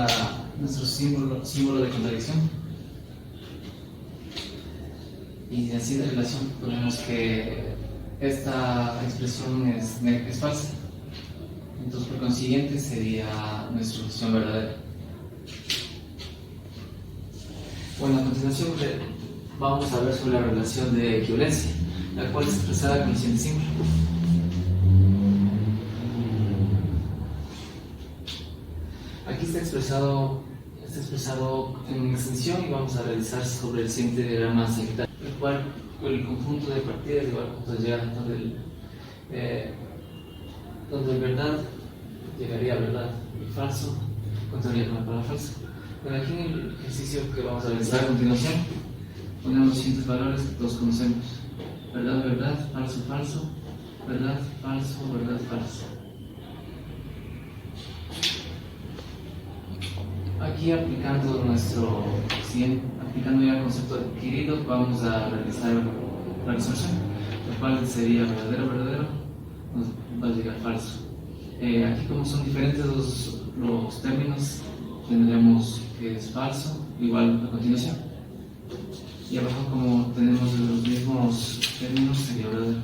nuestro símbolo de contradicción. Y así de relación, ponemos que esta expresión es falsa. Entonces, por consiguiente, sería nuestra opción verdadera. Bueno, a continuación vamos a ver sobre la relación de equivalencia, la cual es expresada con el siguiente símbolo. Aquí está expresado en extensión y vamos a realizar sobre el siguiente diagrama sagital, el cual el conjunto de partidas igual puntos llegan donde verdad llegaría a verdad y falso contaría con la palabra falso. Pero aquí en el ejercicio que vamos a realizar a continuación ponemos los siguientes valores que todos conocemos: verdad, verdad, falso, falso, verdad, falso, verdad, falso. Aquí aplicando ya el concepto adquirido, vamos a realizar la resolución, el cual sería verdadero, verdadero, nos va a llegar falso. Aquí, como son diferentes los términos, tendremos que es falso, igual a continuación. Y abajo, como tenemos los mismos términos, sería verdadero.